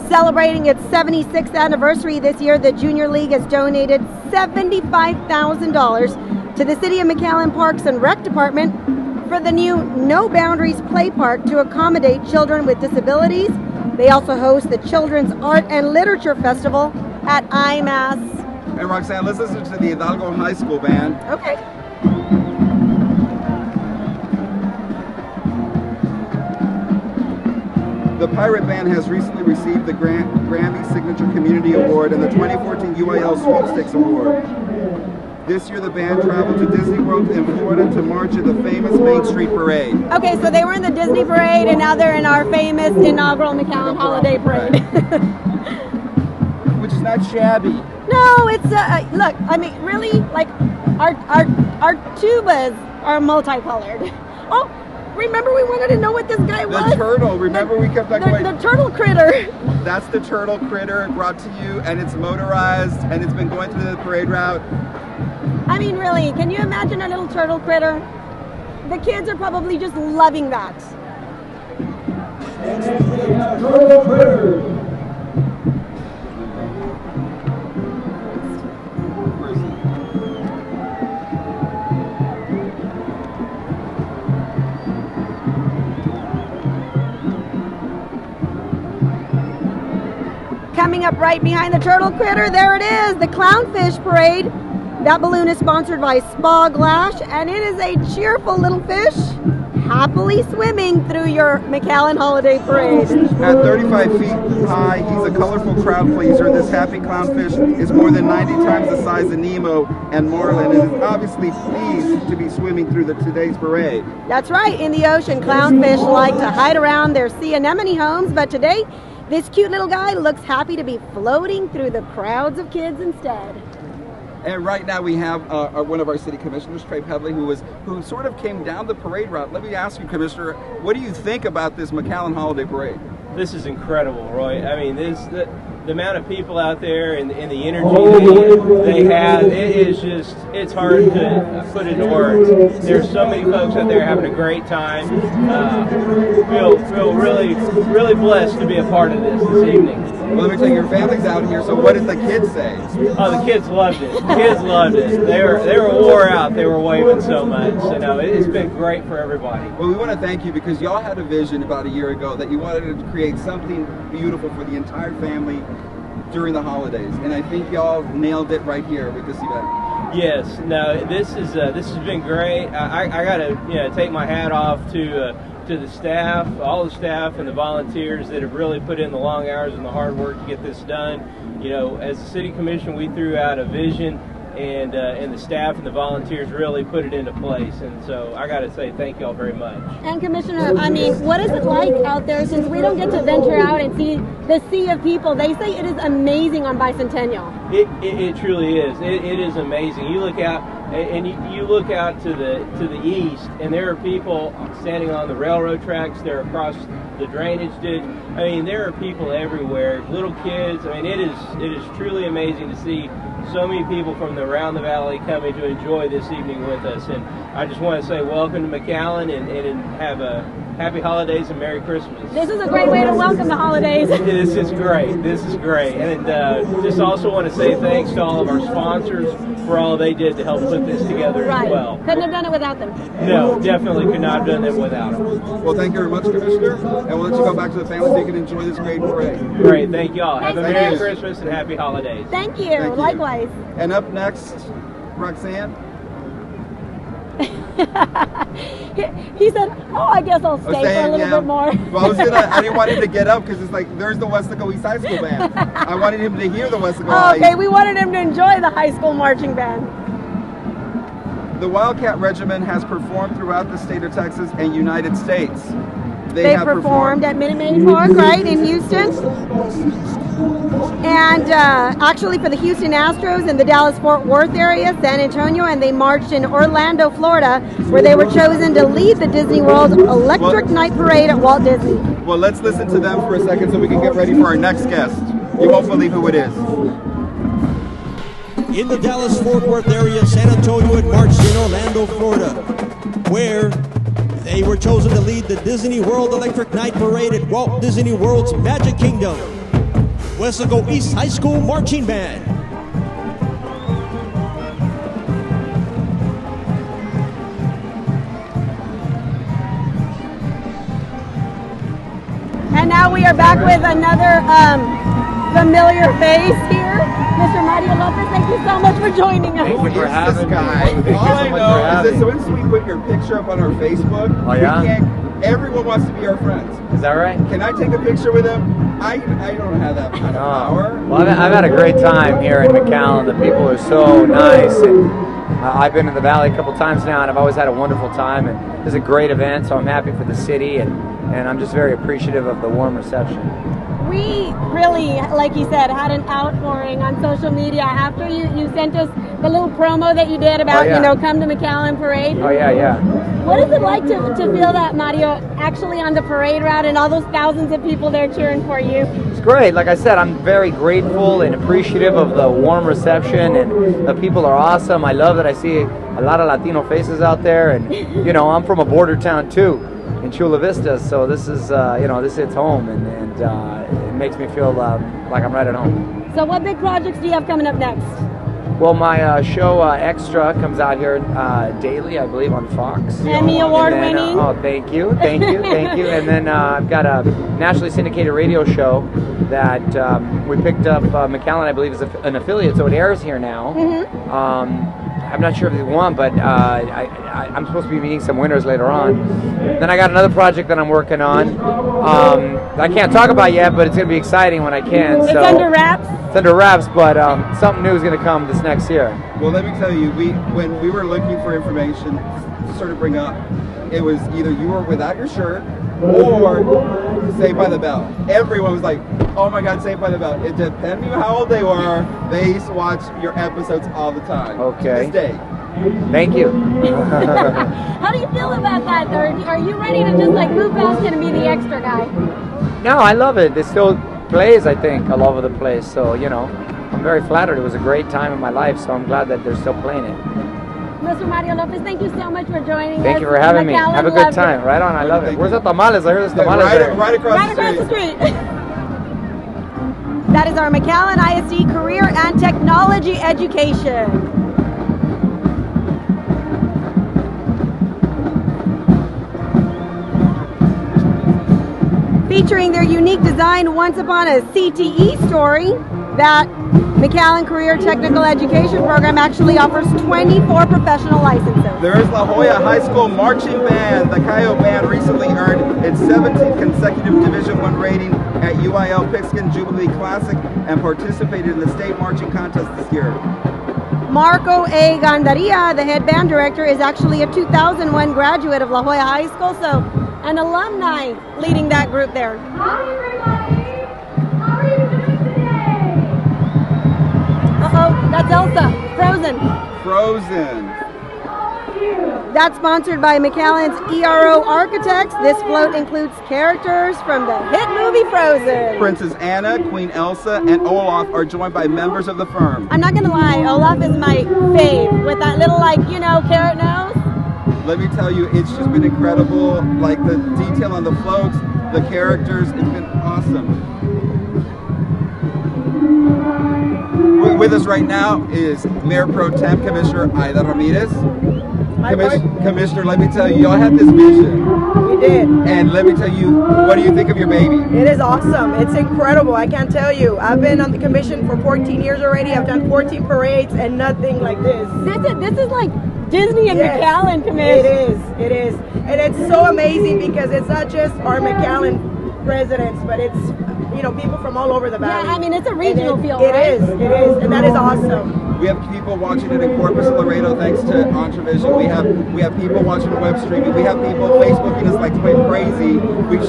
Celebrating its 76th anniversary this year, the Junior League has donated $75,000 to the City of McAllen Parks and Rec Department for the new No Boundaries Play Park to accommodate children with disabilities. They also host the Children's Art and Literature Festival at IMAS. And Roxanne, let's listen to the Inaugural High School Band. Okay. The Pirate Band has recently received the Grammy Signature Community Award and the 2014 UIL Sweepstakes Award. This year, the band traveled to Disney World in Florida to march at the famous Main Street Parade. Okay, so they were in the Disney Parade, and now they're in our famous inaugural McAllen Holiday Parade. Which is not shabby. No, it's look. I mean, really, like our tubas are multicolored. Oh, remember we wanted to know what this guy was? The turtle. Remember we kept that going. The turtle critter. That's the turtle critter brought to you, and it's motorized, and it's been going through the parade route. I mean, really, can you imagine a little turtle critter? The kids are probably just loving that. Turtle critter. Coming up right behind the turtle critter, there it is, the Clownfish Parade. That balloon is sponsored by Spa Glash, and it is a cheerful little fish happily swimming through your McAllen Holiday Parade. At 35 feet high, he's a colorful crowd pleaser. This happy clownfish is more than 90 times the size of Nemo and Marlin, and is obviously pleased to be swimming through today's parade. That's right. In the ocean, clownfish like to hide around their sea anemone homes, but today, this cute little guy looks happy to be floating through the crowds of kids instead. And right now we have one of our city commissioners, Trey Pedley, who sort of came down the parade route. Let me ask you, Commissioner, what do you think about this McAllen Holiday Parade? This is incredible, Roy. I mean, the amount of people out there and the energy they have, it's hard to put into words. There's so many folks out there having a great time. Feel really blessed to be a part of this evening. Well, let me tell you, your family's out here, so what did the kids say? Oh, the kids loved it. The kids loved it. They were wore out. They were waving so much. So, no, it's been great for everybody. Well, we want to thank you because y'all had a vision about a year ago that you wanted to create something beautiful for the entire family during the holidays, and I think y'all nailed it right here with this event. Yes, no, this has been great. I got to take my hat off to the staff, all the staff and the volunteers that have really put in the long hours and the hard work to get this done. You know, as a city commission, we threw out a vision, and the staff and the volunteers really put it into place. And so I got to say thank you all very much. And Commissioner, I mean, what is it like out there since we don't get to venture out and see the sea of people? They say it is amazing on Bicentennial. It truly is. It is amazing. You look out and you look out to the east, and there are people standing on the railroad tracks. They're across the drainage ditch. I mean, there are people everywhere. Little kids. I mean, it is truly amazing to see so many people from around the valley coming to enjoy this evening with us. And I just want to say welcome to McAllen and have a happy holidays and Merry Christmas. This is a great way to welcome the holidays. This is great. This is great. And just also want to say thanks to all of our sponsors for all they did to help put this together as well. Couldn't have done it without them. No, definitely could not have done it without them. Well, thank you very much, Commissioner, and we'll let you go back to the family so you can enjoy this great parade. Great. Thank you all. Have a Thank Merry you. Christmas and Happy Holidays. Thank you. Likewise. And up next, Roxanne. He said, "Oh, I guess I'll stay for a little bit more." Well, I didn't want him to get up because it's like there's the Wesco East High School band. I wanted him to hear the Wesco High. Okay, we wanted him to enjoy the high school marching band. The Wildcat Regiment has performed throughout the state of Texas and United States. They have performed at Minute Maid Park, right, in Houston. And actually for the Houston Astros in the Dallas-Fort Worth area, San Antonio, and they marched in Orlando, Florida, where they were chosen to lead the Disney World Electric Night Parade at Walt Disney. Well, let's listen to them for a second so we can get ready for our next guest. You won't believe who it is. In the Dallas-Fort Worth area, San Antonio had marched in Orlando, Florida, where they were chosen to lead the Disney World Electric Night Parade at Walt Disney World's Magic Kingdom. Wesco East High School Marching Band. And now we are back with another familiar face here, Mr. Mario Lopez. Thank you so much for joining us. Who is this guy? All I know is that once we put your picture up on our Facebook, everyone wants to be our friends. Is that right? Can I take a picture with him? I don't have that kind of power. Well, I've had a great time here in McAllen. The people are so nice, and I've been in the Valley a couple times now, and I've always had a wonderful time. And it's a great event, so I'm happy for the city, and I'm just very appreciative of the warm reception. We really, like you said, had an outpouring on social media after you sent us the little promo that you did about, come to McAllen Parade. Oh, yeah. What is it like to feel that, Mario, actually on the parade route and all those thousands of people there cheering for you? It's great. Like I said, I'm very grateful and appreciative of the warm reception, and the people are awesome. I love that I see a lot of Latino faces out there, and, I'm from a border town, too, in Chula Vista, so this is, this hits home, and it makes me feel like I'm right at home. So what big projects do you have coming up next? Well, my show Extra comes out here daily, I believe, on Fox. Emmy Award winning. Oh, thank you. And then I've got a nationally syndicated radio show that we picked up. McAllen, I believe, is an affiliate, so it airs here now. I'm not sure if they won, but I'm supposed to be meeting some winners later on. Then I got another project that I'm working on. I can't talk about yet, but it's going to be exciting when I can. It's under wraps? It's under wraps, but something new is going to come this next year. Well, let me tell you, when we were looking for information to sort of bring up, it was either you were without your shirt or Saved by the Bell. Everyone was like, oh my God, Saved by the Bell. It depending on how old they were, they used to watch your episodes all the time. Okay. To this day. Thank you. How do you feel about that? Are you ready to just like move past it and be the extra guy? No, I love it. It still plays, I think, all over the place. So, you know, I'm very flattered. It was a great time in my life, so I'm glad that they're still playing it. Mr. Mario Lopez, thank you so much for joining us. Thank you for having me. McAllen Have a good loved time. it. Right on. I love it. Where's the tamales? I heard there's tamales there. Right across Right across the street. That is our McAllen ISD Career and Technology Education. Featuring their unique design once upon a CTE story, that McAllen Career Technical Education Program actually offers 24 professional licenses. There is La Jolla High School Marching Band. The Cayo Band recently earned its 17th consecutive Division I rating at UIL Pigskin Jubilee Classic and participated in the state marching contest this year. Marco A. Gandaria, the head band director, is actually a 2001 graduate of La Jolla High School, so an alumni leading that group there. Hi everybody! How are you doing today? Uh-oh, that's Elsa, Frozen. Frozen. That's sponsored by McAllen's ERO Architects. This float includes characters from the hit movie Frozen. Princess Anna, Queen Elsa, and Olaf are joined by members of the firm. I'm not gonna lie, Olaf is my fave with that little, like, you know, carrot nose. Let me tell you, it's just been incredible. Like the detail on the floats, the characters, it's been awesome. With us right now is Mayor Pro Tem Commissioner Aida Ramirez. Commissioner, let me tell you, y'all had this vision. We did. And let me tell you, what do you think of your baby? It is awesome. It's incredible. I can't tell you. I've been on the commission for 14 years already. I've done 14 parades and nothing like this. This is like Disney and McAllen commission. It is. And it's so amazing because it's not just our McAllen residents, but it's, you know, people from all over the valley. Yeah, I mean, it's a regional feel, It right? is, and that is awesome. We have people watching it in Corpus and Laredo thanks to Entravision. We have people watching web streaming. We have people Facebooking us like crazy. We've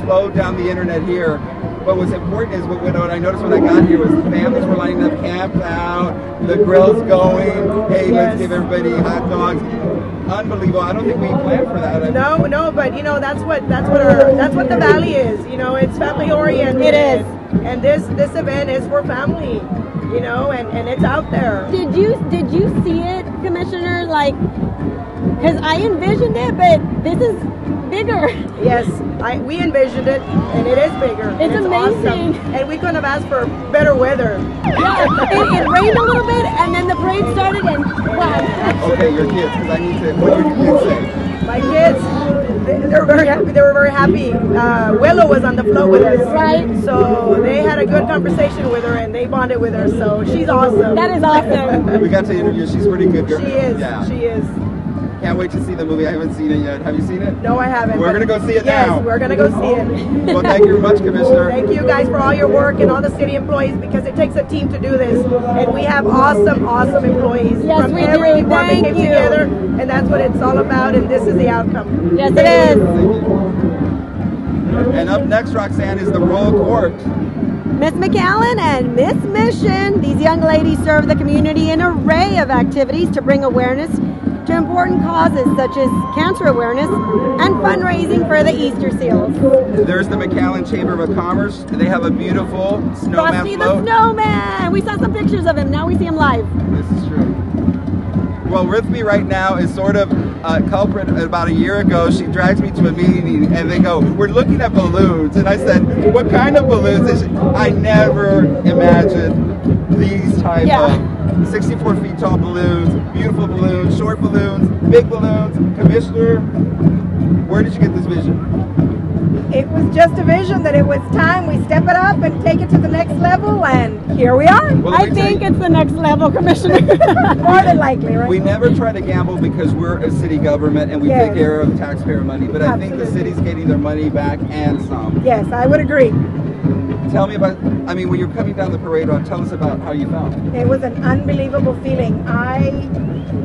slowed down the internet here. But what's important is what I noticed when I got here was the families were lining up, camped out, the grill's going. Hey, let's give everybody hot dogs. Unbelievable. I don't think we planned for that. No, but you know that's what the valley is. You know, it's family oriented. It is. And this event is for family. You know, and it's out there. Did you see it, Commissioner? Like, because I envisioned it, but this is bigger. Yes, we envisioned it, and it is bigger. It's amazing. Awesome. And we couldn't have asked for better weather. Yeah, it rained a little bit, and then the parade started, and wow. Okay, your kids, because I need to. What did your kids say? My kids, they were very happy. They were very happy. Willow was on the float with us, right? So they had a good conversation with her, and they bonded with her. So she's awesome. That is awesome. We got to interview. She's pretty good girl. She is. Yeah. She is. Can't wait to see the movie. I haven't seen it yet. Have you seen it? No, I haven't. We're going to go see it now. Yes, we're going to go see it. Well, thank you very much, Commissioner. Thank you guys for all your work and all the city employees, because it takes a team to do this. And we have awesome employees yes, from we every do. department Thank came you. together, and that's what it's all about, and this is the outcome. Yes, it is. And up next, Roxanne, is the Royal Court. Miss McAllen and Miss Mission. These young ladies serve the community in an array of activities to bring awareness to important causes such as cancer awareness and fundraising for the Easter seals. There's the McAllen Chamber of Commerce. They have a beautiful snowman Frosty float. the Snowman. We saw some pictures of him. Now we see him live. This is true. Well, with me right now is sort of a culprit. About a year ago, she drags me to a meeting and they go, we're looking at balloons. And I said, what kind of balloons? And I never imagined these type of 64 feet tall balloons, beautiful balloons, short balloons, big balloons. Commissioner, where did you get this vision? It was just a vision that it was time we step it up and take it to the next level, and here we are. Well, I think it's the next level, Commissioner. More than likely, right? We never try to gamble because we're a city government and we take care of taxpayer money, but I think the city's getting their money back and some. Yes, I would agree. Tell me about, I mean, when you're coming down the parade route, tell us about how you felt. It was an unbelievable feeling. I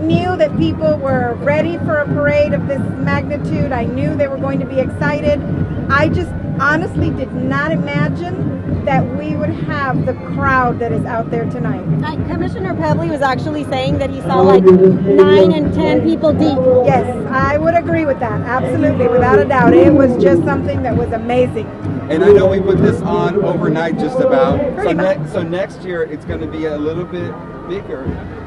knew that people were ready for a parade of this magnitude. I knew they were going to be excited. I just honestly did not imagine that we would have the crowd that is out there tonight. Commissioner Pevley was actually saying that he saw like 9 and 10 people deep. Yes, I would agree with that. Absolutely, without a doubt. It was just something that was amazing. And I know we put this on overnight just about. So next year it's going to be a little bit bigger,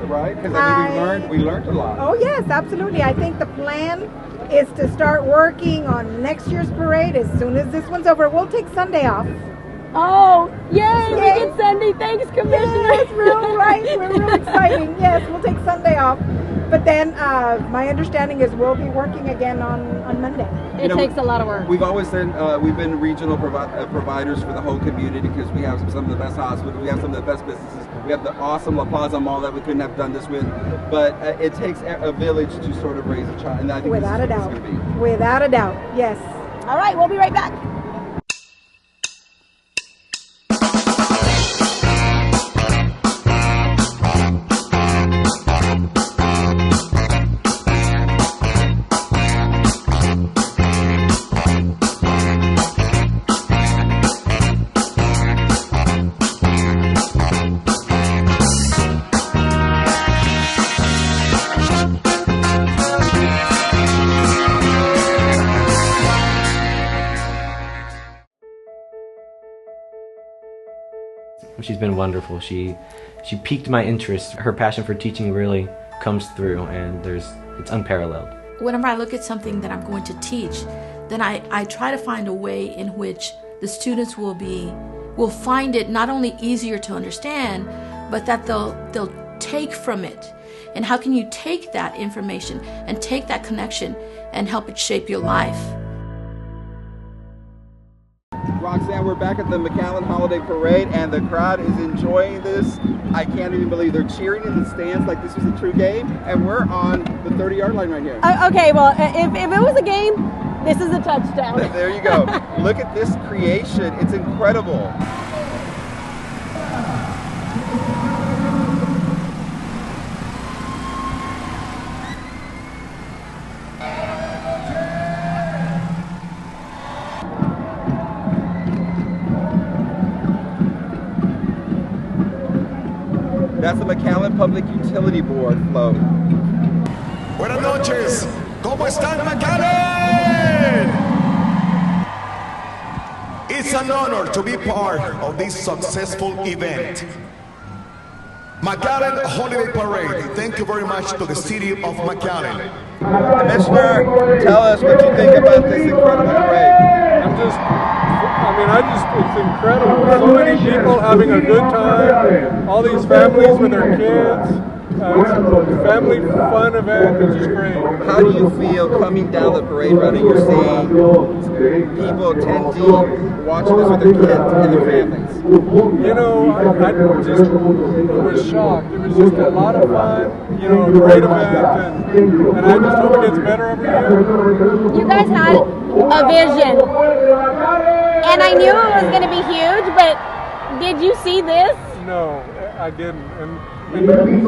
right? Because I mean, we learned a lot. Oh yes, absolutely. I think the plan is to start working on next year's parade as soon as this one's over. We'll take Sunday off. Oh, yay! We get Sunday. Thanks, Commissioner. Yes, real right. We're real exciting. Yes, we'll take Sunday off. But then my understanding is we'll be working again on Monday. It takes a lot of work. We've always said we've been regional providers for the whole community because we have some of the best hospitals, we have some of the best businesses, we have the awesome La Plaza Mall that we couldn't have done this with. But it takes a village to sort of raise a child, and I think without this is a what doubt. it's going to be. Without a doubt, yes. All right, we'll be right back. She's been wonderful. She piqued my interest. Her passion for teaching really comes through, and it's unparalleled. Whenever I look at something that I'm going to teach, then I try to find a way in which the students will find it not only easier to understand, but that they'll take from it. And how can you take that information and take that connection and help it shape your life? Roxanne, we're back at the McAllen Holiday Parade, and the crowd is enjoying this. I can't even believe they're cheering in the stands like this was a true game, and we're on the 30-yard line right here. Okay, well, if it was a game, this is a touchdown. There you go. Look at this creation. It's incredible. That's the McAllen Public Utility Board float. Buenas noches. ¿Cómo están, McAllen? It's an honor to be part of this successful event. McAllen Holiday Parade. Thank you very much to the city of McAllen. Commissioner, tell us what you think about this incredible parade. It's incredible. So many people having a good time, all these families with their kids. It's a family fun event. It's just great. How do you feel coming down the parade route and you're seeing people 10 deep watching this with their kids and their families? You know, I just was shocked. It was just a lot of fun, you know, a great event, and I just hope it gets better every year. You guys had a vision, and I knew it was going to be huge, but did you see this? No, I didn't. And you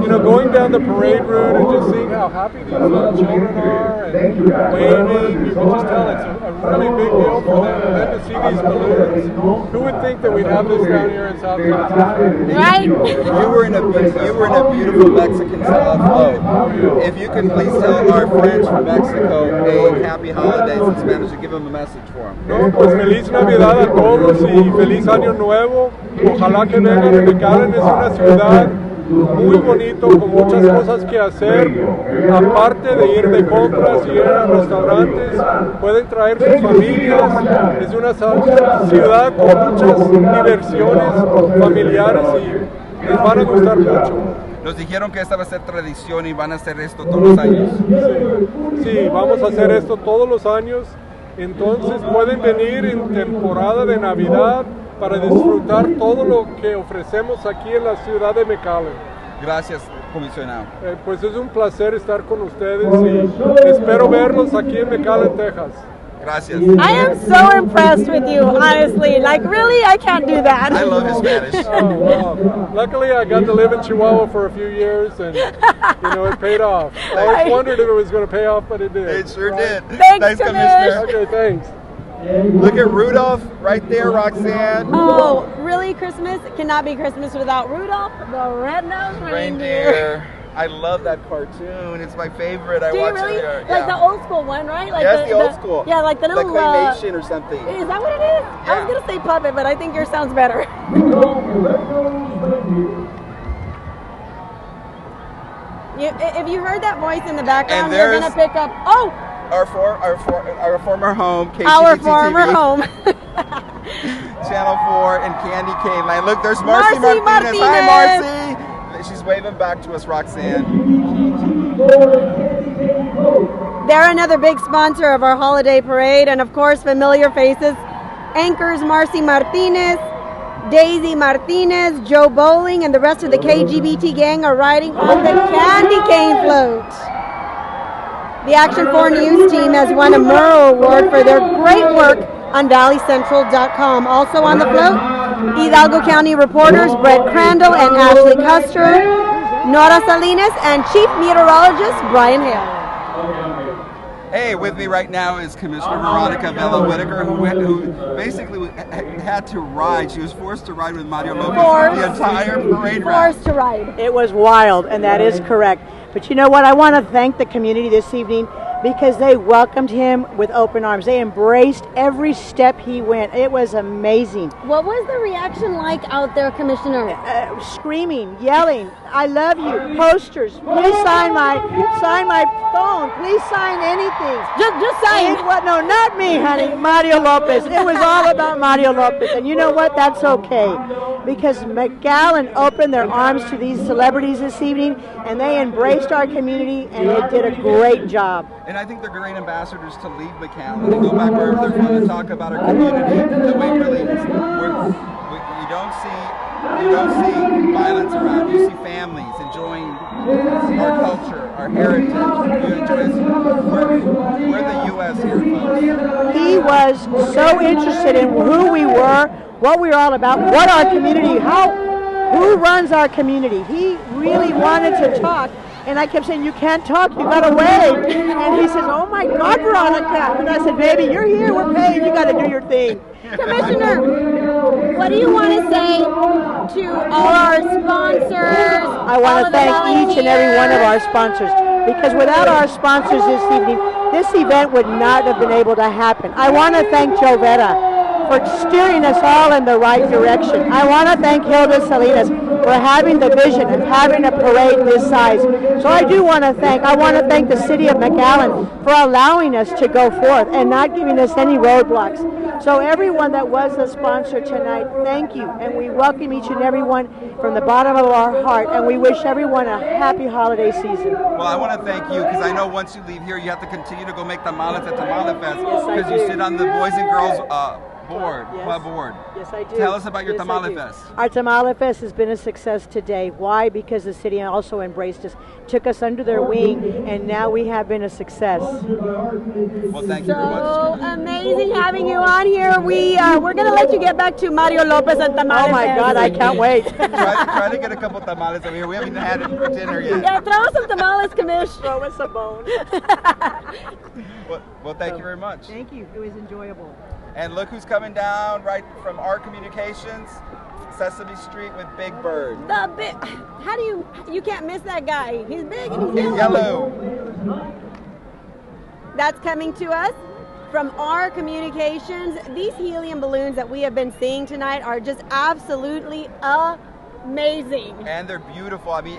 know, going down the parade route and just seeing how happy these little children are and waving, you can just tell it's a really big deal for them. And then to see these balloons, who would think that we'd have this down here in South Carolina? Right. You were in a beautiful Mexican style float. If you can please tell our friends from Mexico a happy holidays in Spanish and give them a message for them. No, pues feliz Navidad a todos y feliz Año Nuevo. Ojalá que vengan. McAllen es una ciudad muy bonito, con muchas cosas que hacer, aparte de ir de compras y ir a restaurantes, pueden traer sus familias. Es una ciudad con muchas diversiones familiares y les van a gustar mucho. Nos dijeron que esta va a ser tradición y van a hacer esto todos los años. Sí, vamos a hacer esto todos los años, entonces pueden venir en temporada de Navidad para disfrutar todo lo que ofrecemos aquí en la ciudad de McAllen. Gracias, comisionado. Pues es un placer estar con ustedes y espero verlos aquí en McAllen, Texas. Gracias. I am so impressed with you, honestly. Like, really, I can't do that. I love his Spanish. Oh, wow. Luckily, I got to live in Chihuahua for a few years, and it paid off. I always wondered if it was going to pay off, but it did. It sure did. Thanks, Commissioner. Okay, thanks. Look at Rudolph right there, Roxanne. Oh, really? Christmas? It cannot be Christmas without Rudolph the Red-Nosed Reindeer. I love that cartoon. It's my favorite. I Do you watch really? it here. Like the old school one, right? Like yes, the old school. Yeah, like the little claymation or something. Is that what it is? Yeah. I was gonna say puppet, but I think yours sounds better. If you heard that voice in the background, you're gonna pick up. Oh. Our former home, KCBT Our former TV. home. Channel 4 and Candy Cane Land. Look, there's Marcy Martinez. Hi, Marcy. She's waving back to us, Roxanne. They're another big sponsor of our holiday parade, and of course, familiar faces. Anchors Marcy Martinez, Daisy Martinez, Joe Bowling, and the rest of the KGBT gang are riding on the candy cane float. The Action 4 News team has won a Murrow Award for their great work on ValleyCentral.com. Also on the float, Hidalgo County reporters Brett Crandall and Ashley Castro, Nora Salinas, and Chief Meteorologist Brian Hale. Hey, with me right now is Commissioner Veronica Vela Whitaker, who basically had to ride. She was forced to ride with Mario Lopez the entire parade route. Forced to ride. It was wild, and that is correct. But you know what? I want to thank the community this evening because they welcomed him with open arms. They embraced every step he went. It was amazing. What was the reaction like out there, Commissioner? Screaming, yelling, "I love you!" Posters. Please sign my phone. Please sign anything. Just sign. No, not me, honey. Mario Lopez. It was all about Mario Lopez, and you know what? That's okay, because McAllen opened their arms to these celebrities this evening, and they embraced our community, and they did a great job. And I think they're great ambassadors to leave McAllen and go back wherever they're from and talk about our community the way it really is. You don't see violence around. You see families enjoying our culture, our heritage. You enjoy we're the U.S. here, folks. He was so interested in who we were, what we were all about, what our community, who runs our community. He really wanted to talk. And I kept saying, "You can't talk, you gotta wave." And he says, "Oh my God, Veronica." And I said, "Baby, you're here, we're paying, you gotta do your thing." Commissioner, what do you want to say to all our sponsors? I want to thank each and every one of our sponsors, because without our sponsors this evening, this event would not have been able to happen. I want to thank Jovetta for steering us all in the right direction. I want to thank Hilda Salinas for having the vision of having a parade this size. So I want to thank the city of McAllen for allowing us to go forth and not giving us any roadblocks. So everyone that was a sponsor tonight, thank you. And we welcome each and every one from the bottom of our heart, and we wish everyone a happy holiday season. Well, I want to thank you, because I know once you leave here, you have to continue to go make tamales at Tamale Fest, because you sit on the Boys and Girls club board. Yes, I do. Tell us about your Tamale Fest. Our Tamale Fest has been a success today. Why? Because the city also embraced us, took us under their wing, and now we have been a success. Well, thank you very much. So amazing having you on here. We're going to let you get back to Mario Lopez and Tamale Oh my Fest. God, I can't wait. Try to get a couple tamales over here. We haven't had it for dinner yet. Yeah, throw us some tamales, Commish. Throw us a bone. Well, thank you very much. Thank you. It was enjoyable. And look who's coming down right from our communications, Sesame Street with Big Bird. How do you can't miss that guy. He's big and he's yellow. That's coming to us from our communications. These helium balloons that we have been seeing tonight are just absolutely amazing. And they're beautiful. I mean,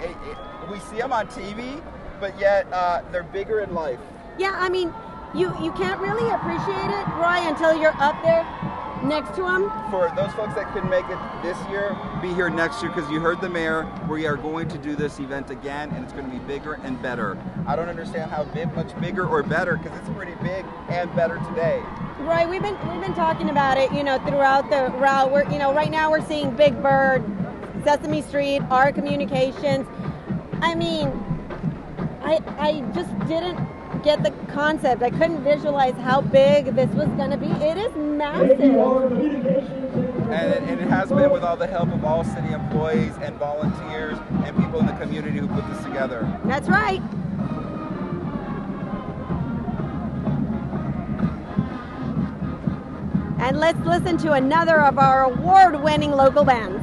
we see them on TV, but yet they're bigger in life. Yeah, I mean, you can't really appreciate it, Roy, until you're up there next to them. For those folks that couldn't make it this year, be here next year, because you heard the mayor. We are going to do this event again, and it's going to be bigger and better. I don't understand how much bigger or better, because it's pretty big and better today. Right, we've been talking about it, throughout the route. Right now we're seeing Big Bird, Sesame Street, our communications. I mean, I just didn't get the concept. I couldn't visualize how big this was going to be. It is massive. And it has been with all the help of all city employees and volunteers and people in the community who put this together. That's right. And let's listen to another of our award-winning local bands.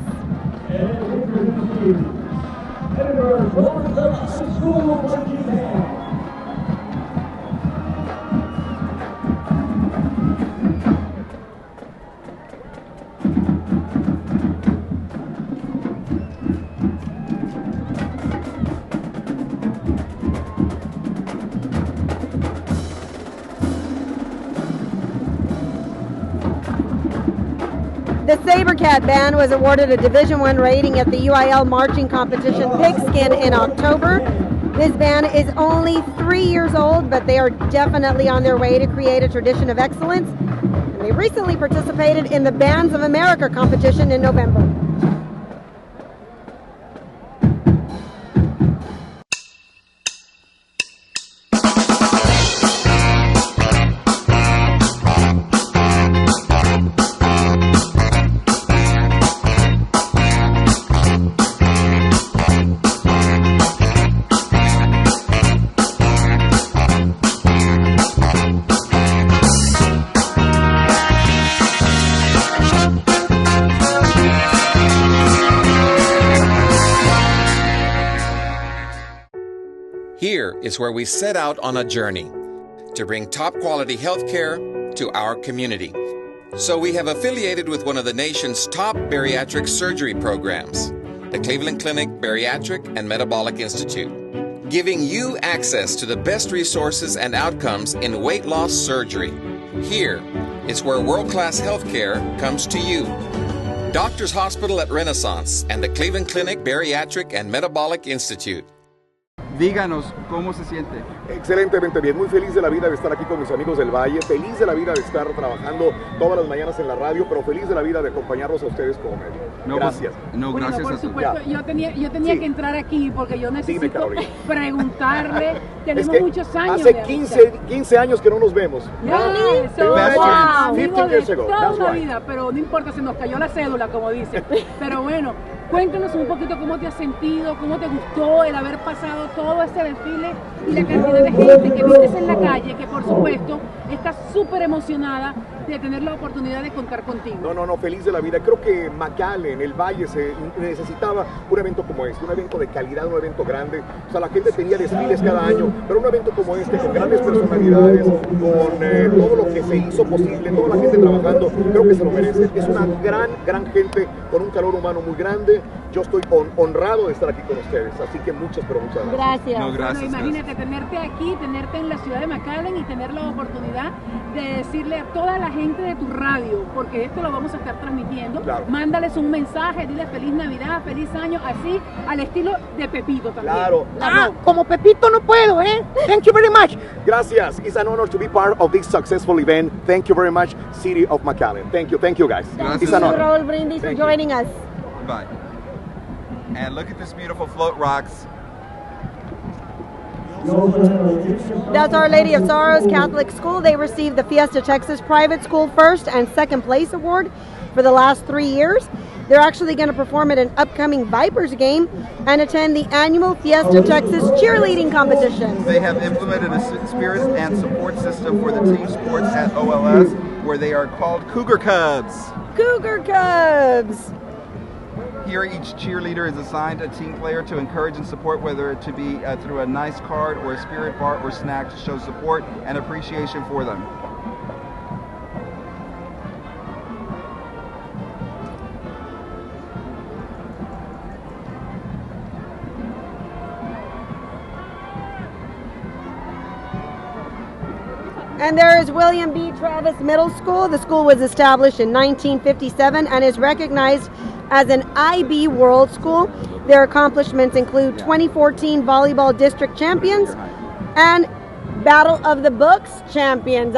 The Sabercat Band was awarded a Division I rating at the UIL marching competition Pigskin in October. This band is only 3 years old, but they are definitely on their way to create a tradition of excellence. And they recently participated in the Bands of America competition in November. Here is where we set out on a journey to bring top quality healthcare to our community. So we have affiliated with one of the nation's top bariatric surgery programs, the Cleveland Clinic Bariatric and Metabolic Institute, giving you access to the best resources and outcomes in weight loss surgery. Here is where world-class healthcare comes to you. Doctors Hospital at Renaissance and the Cleveland Clinic Bariatric and Metabolic Institute. Díganos, ¿cómo se siente? Excelentemente bien, muy feliz de la vida de estar aquí con mis amigos del Valle, feliz de la vida de estar trabajando todas las mañanas en la radio, pero feliz de la vida de acompañarlos a ustedes como medio. No, gracias. No, bueno, gracias por a tu supuesto, yo tenía que entrar aquí porque yo necesito preguntarle, tenemos muchos años. Hace 15 años que no nos vemos. Wow, 15 years ago. Toda una vida, pero no importa, se nos cayó la cédula, como dicen. Pero bueno, cuéntanos un poquito cómo te has sentido, cómo te gustó el haber pasado todo este desfile y la cantidad de gente que viste en la calle, que por supuesto está súper emocionada de tener la oportunidad de contar contigo. No, feliz de la vida. Creo que McAllen, el Valle, se necesitaba un evento como este, un evento de calidad, un evento grande. O sea, la gente tenía desfiles cada año, pero un evento como este, con grandes personalidades, con todo lo que se hizo posible, toda la gente trabajando, creo que se lo merece. Es una gran gente, con un calor humano muy grande. Yo estoy honrado de estar aquí con ustedes, así que muchas gracias. Gracias. No, gracias. Bueno, imagínate tenerte aquí, tenerte en la ciudad de McAllen y tener la oportunidad de decirle a toda la gente de tu radio, porque esto lo vamos a estar transmitiendo, claro. Mándales un mensaje, dile feliz Navidad, feliz año, así al estilo de Pepito también. Claro. Como Pepito no puedo, ¿eh? Thank you very much. Gracias. It's an honor to be part of this successful event. Thank you very much, City of McAllen. Thank you guys. Thank you, Raul Brindis, for joining us. Bye. And look at this beautiful float rocks. That's Our Lady of Sorrows Catholic School. They received the Fiesta Texas Private School first and second place award for the last 3 years. They're actually going to perform at an upcoming Vipers game and attend the annual Fiesta Texas cheerleading competition. They have implemented a spirit and support system for the team sports at OLS, where they are called Cougar Cubs. Cougar Cubs! Here, each cheerleader is assigned a team player to encourage and support, whether it to be through a nice card or a spirit bar or snack to show support and appreciation for them. And there is William B. Travis Middle School. The school was established in 1957 and is recognized as an IB World School. Their accomplishments include 2014 Volleyball District Champions and Battle of the Books Champions.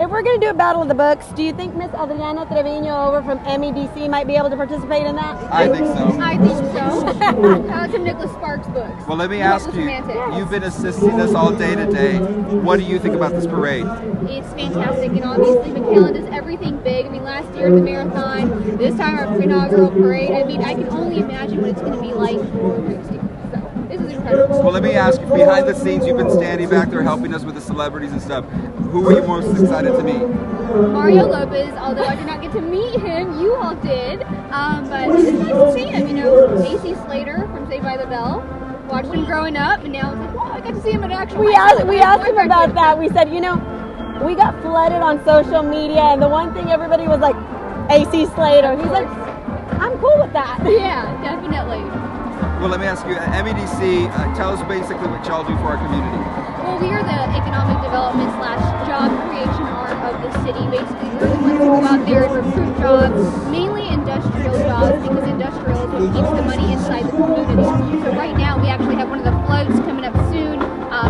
If we're going to do a battle of the books, do you think Miss Adriana Treviño over from MEDC might be able to participate in that? I think so. I think so. Some Nicholas Sparks books. Well, let me ask you, you've been assisting us all day today. What do you think about this parade? It's fantastic, and obviously McAllen does everything big. I mean, last year the marathon, this time our inaugural parade. I mean, I can only imagine what it's going to be like for next year. So, this is incredible. Well, let me ask you, behind the scenes, you've been standing back there helping us with the celebrities and stuff. Who were you most excited to meet? Mario Lopez, although I did not get to meet him, you all did. But it's nice to see him, you know. AC Slater from Saved by the Bell. Watched him growing up, and now it's like, wow, I got to see him at actual. We asked him about that. We said, you know, we got flooded on social media, and the one thing everybody was like, AC Slater. He's like, I'm cool with that. Yeah, definitely. Well, let me ask you, MEDC, tell us basically what y'all do for our community. Well, we are the economic development / job creation arm of the city. Basically, we're the ones who go out there and recruit jobs, mainly industrial jobs, because industrial is what keeps the money inside the community. So right now, we actually have one of the floats coming up soon,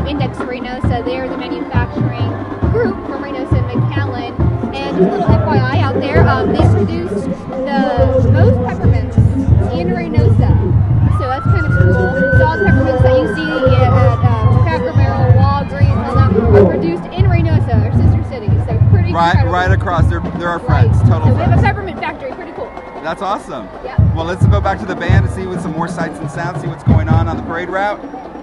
Index Reynosa. They're the manufacturing group from Reynosa and McAllen. And just a little FYI out there, they produce the most peppermints in Reynosa. So that's kind of cool. So all the peppermints that you see at Cracker Barrel, Walgreens, all that are produced in Reynosa, our sister city. So pretty incredible. Right across. They're our friends. Total So we have a friends. peppermint factory. Pretty cool. That's awesome. Yeah. Well, let's go back to the band and see with some more sights and sounds, see what's going on the parade route.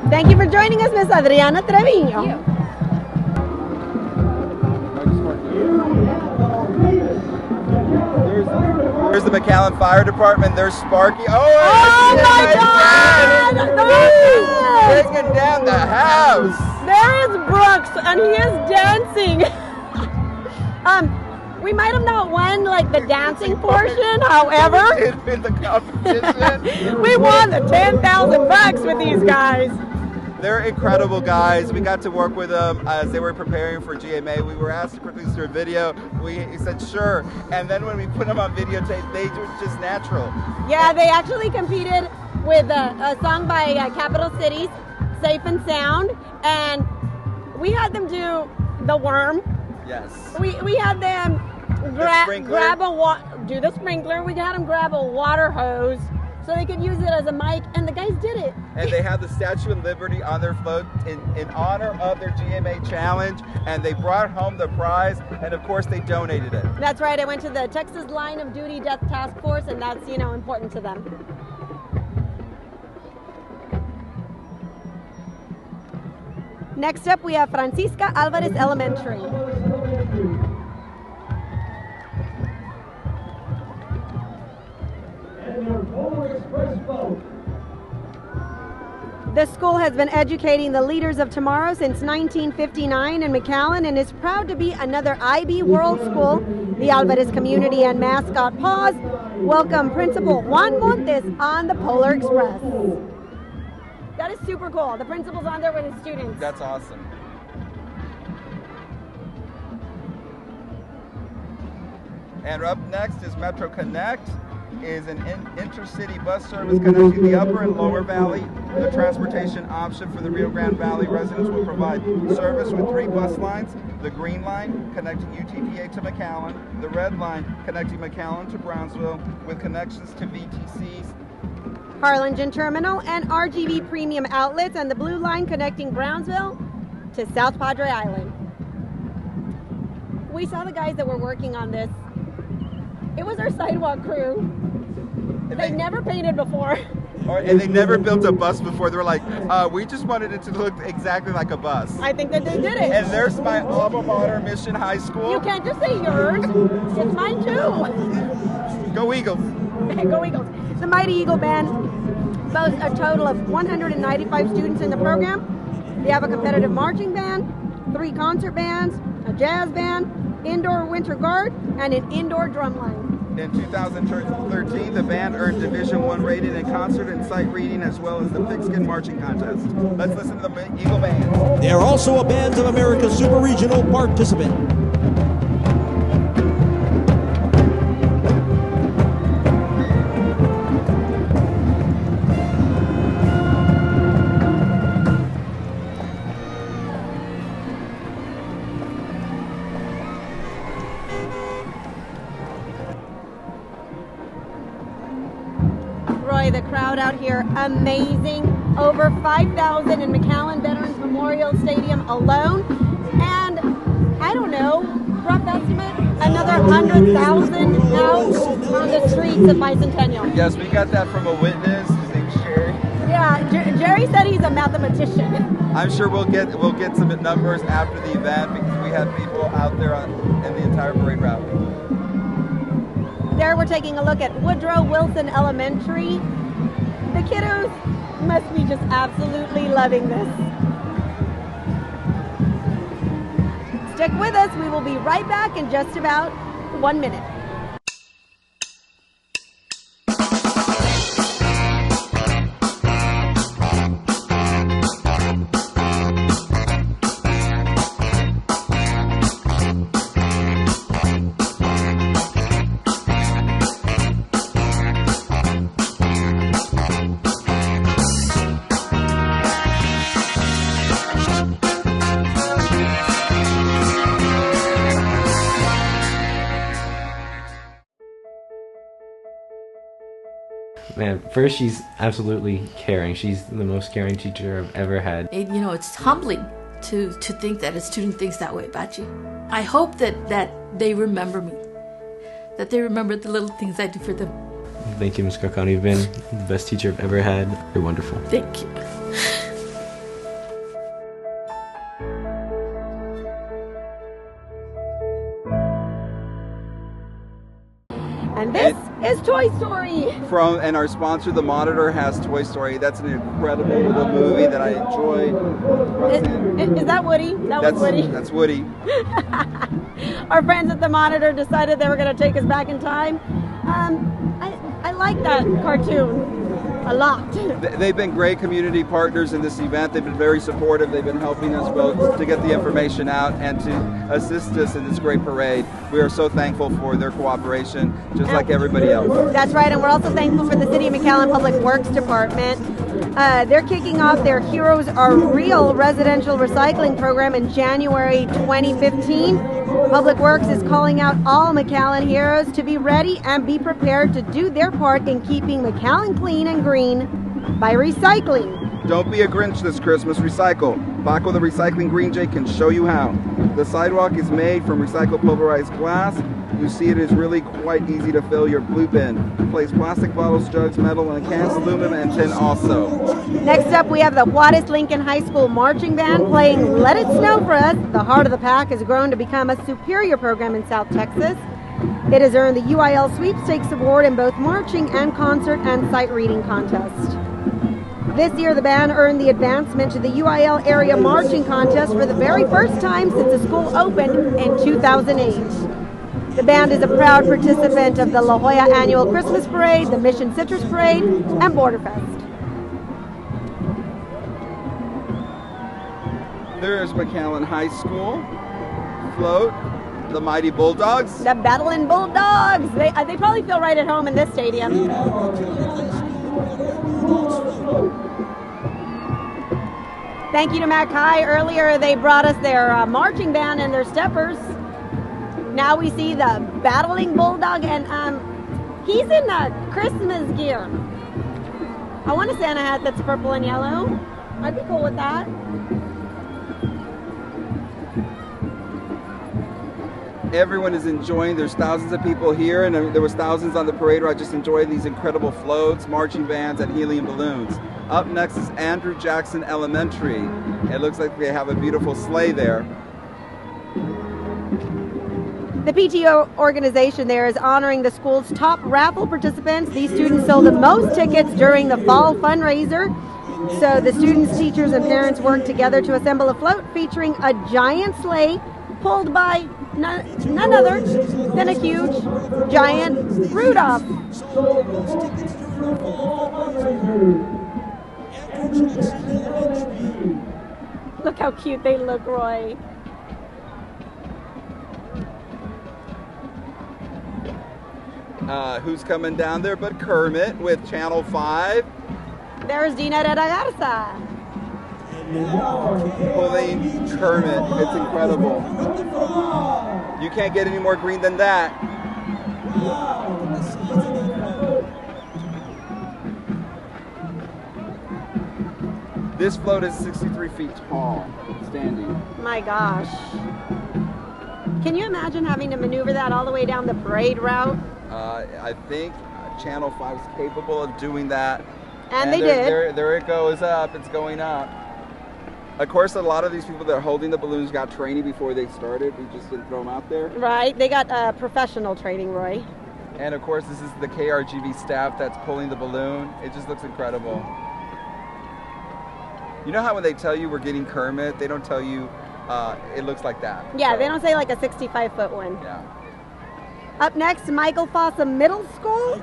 Thank you for joining us, Miss Adriana Treviño. Thank you. There's the McAllen Fire Department. There's Sparky. Oh my God! Taking down the house. There is Brooks, and he is dancing. We might have not won like the dancing portion, however, We did win the competition. we won the $10,000 with these guys. They're incredible guys. We got to work with them as they were preparing for GMA. We were asked to produce their video. He said sure, and then when we put them on videotape, they were just natural. Yeah, they actually competed with a song by Capital Cities, Safe and Sound, and we had them do the worm. Yes. We had them do the sprinkler. We had them grab a water hose so they could use it as a mic, and the guys did it. And they had the Statue of Liberty on their float in honor of their GMA challenge, and they brought home the prize, and of course they donated it. That's right. I went to the Texas Line of Duty Death Task Force, and that's, you know, important to them. Next up, we have Francisca Alvarez Elementary. The school has been educating the leaders of tomorrow since 1959 in McAllen and is proud to be another IB World School. The Alvarez community and mascot Paws welcome Principal Juan Montes on the Polar Express. That is super cool. The principal's on there with his students. That's awesome. And up next is Metro Connect. Is an intercity bus service connecting the Upper and Lower Valley. The transportation option for the Rio Grande Valley residents will provide service with 3 bus lines: the Green Line connecting UTPA to McAllen, the Red Line connecting McAllen to Brownsville with connections to VTCs, Harlingen Terminal and RGV Premium Outlets, and the Blue Line connecting Brownsville to South Padre Island. We saw the guys that were working on this. It was our sidewalk crew. They never painted before. And they never built a bus before. They were like, we just wanted it to look exactly like a bus. I think that they did it. And there's my alma mater, Mission High School. You can't just say yours. It's mine too. Go Eagles. Go Eagles. The Mighty Eagle Band boasts a total of 195 students in the program. They have a competitive marching band, 3 concert bands, a jazz band, indoor winter guard, and an indoor drum line. In 2013, the band earned Division I rating in concert and sight reading, as well as the pigskin marching contest. Let's listen to the Eagle Band. They are also a Bands of America Super Regional participant. Roy, the crowd out here, amazing. Over 5,000 in McAllen Veterans Memorial Stadium alone. And I don't know, rough estimate, another 100,000 out on the streets of Bicentennial. Yes, we got that from a witness. His name's Sherry. Yeah, Jerry said he's a mathematician. I'm sure we'll get some numbers after the event because we have people out there in the entire parade route. There we're taking a look at Woodrow Wilson Elementary. The kiddos must be just absolutely loving this. Stick with us. We will be right back in just about 1 minute. Man, first, she's absolutely caring. She's the most caring teacher I've ever had. It's humbling to think that a student thinks that way about you. I hope that they remember me, that they remember the little things I do for them. Thank you, Ms. Carcani. You've been the best teacher I've ever had. You're wonderful. Thank you. And this is Toy Story. And our sponsor, The Monitor, has Toy Story. That's an incredible little movie that I enjoyed. Is that Woody? Was Woody. That's Woody. Our friends at The Monitor decided they were going to take us back in time. I like that cartoon a lot. They've been great community partners in this event. They've been very supportive. They've been helping us both to get the information out and to assist us in this great parade. We are so thankful for their cooperation, just like everybody else. That's right, and we're also thankful for the City of McAllen Public Works Department. They're kicking off their Heroes Are Real residential recycling program in January 2015. Public Works is calling out all McAllen heroes to be ready and be prepared to do their part in keeping McAllen clean and green by recycling. Don't be a Grinch this Christmas, recycle. Paco the Recycling Green Jay can show you how. The sidewalk is made from recycled pulverized glass. You see it is really quite easy to fill your blue bin. Place plastic bottles, jugs, metal, and cans, aluminum, and tin also. Next up, we have the Juarez Lincoln High School Marching Band playing Let It Snow for Us. The Heart of the Pack has grown to become a superior program in South Texas. It has earned the UIL Sweepstakes Award in both marching and concert and sight reading contests. This year, the band earned the advancement to the UIL Area Marching Contest for the very first time since the school opened in 2008. The band is a proud participant of the La Jolla Annual Christmas Parade, the Mission Citrus Parade, and Border Fest. There's McAllen High School float, the Mighty Bulldogs. The Battling Bulldogs. They probably feel right at home in this stadium. Thank you to Mac High. Earlier they brought us their marching band and their steppers. Now we see the Battling Bulldog, and he's in Christmas gear. I want a Santa hat that's purple and yellow. I'd be cool with that. Everyone is enjoying. There's thousands of people here, and there was thousands on the parade route just enjoying these incredible floats, marching bands, and helium balloons. Up next is Andrew Jackson Elementary. It looks like they have a beautiful sleigh there. The PTO organization there is honoring the school's top raffle participants. These students sold the most tickets during the fall fundraiser. So the students, teachers, and parents worked together to assemble a float featuring a giant sleigh pulled by none other than a huge, giant Rudolph. Look how cute they look, Roy. Who's coming down there but Kermit with Channel 5. There's Dina de la Garza. Pulling Kermit. It's incredible. You can't get any more green than that. This float is 63 feet tall, standing. My gosh. Can you imagine having to maneuver that all the way down the parade route? I think Channel 5 is capable of doing that. And they did. There it goes up. It's going up. Of course, a lot of these people that are holding the balloons got training before they started. We just didn't throw them out there. Right. They got professional training, Roy. And of course, this is the KRGV staff that's pulling the balloon. It just looks incredible. You know how when they tell you we're getting Kermit, they don't tell you it looks like that. Yeah, so. They don't say like a 65-foot one. Yeah. Up next, Michael Fossum Middle School.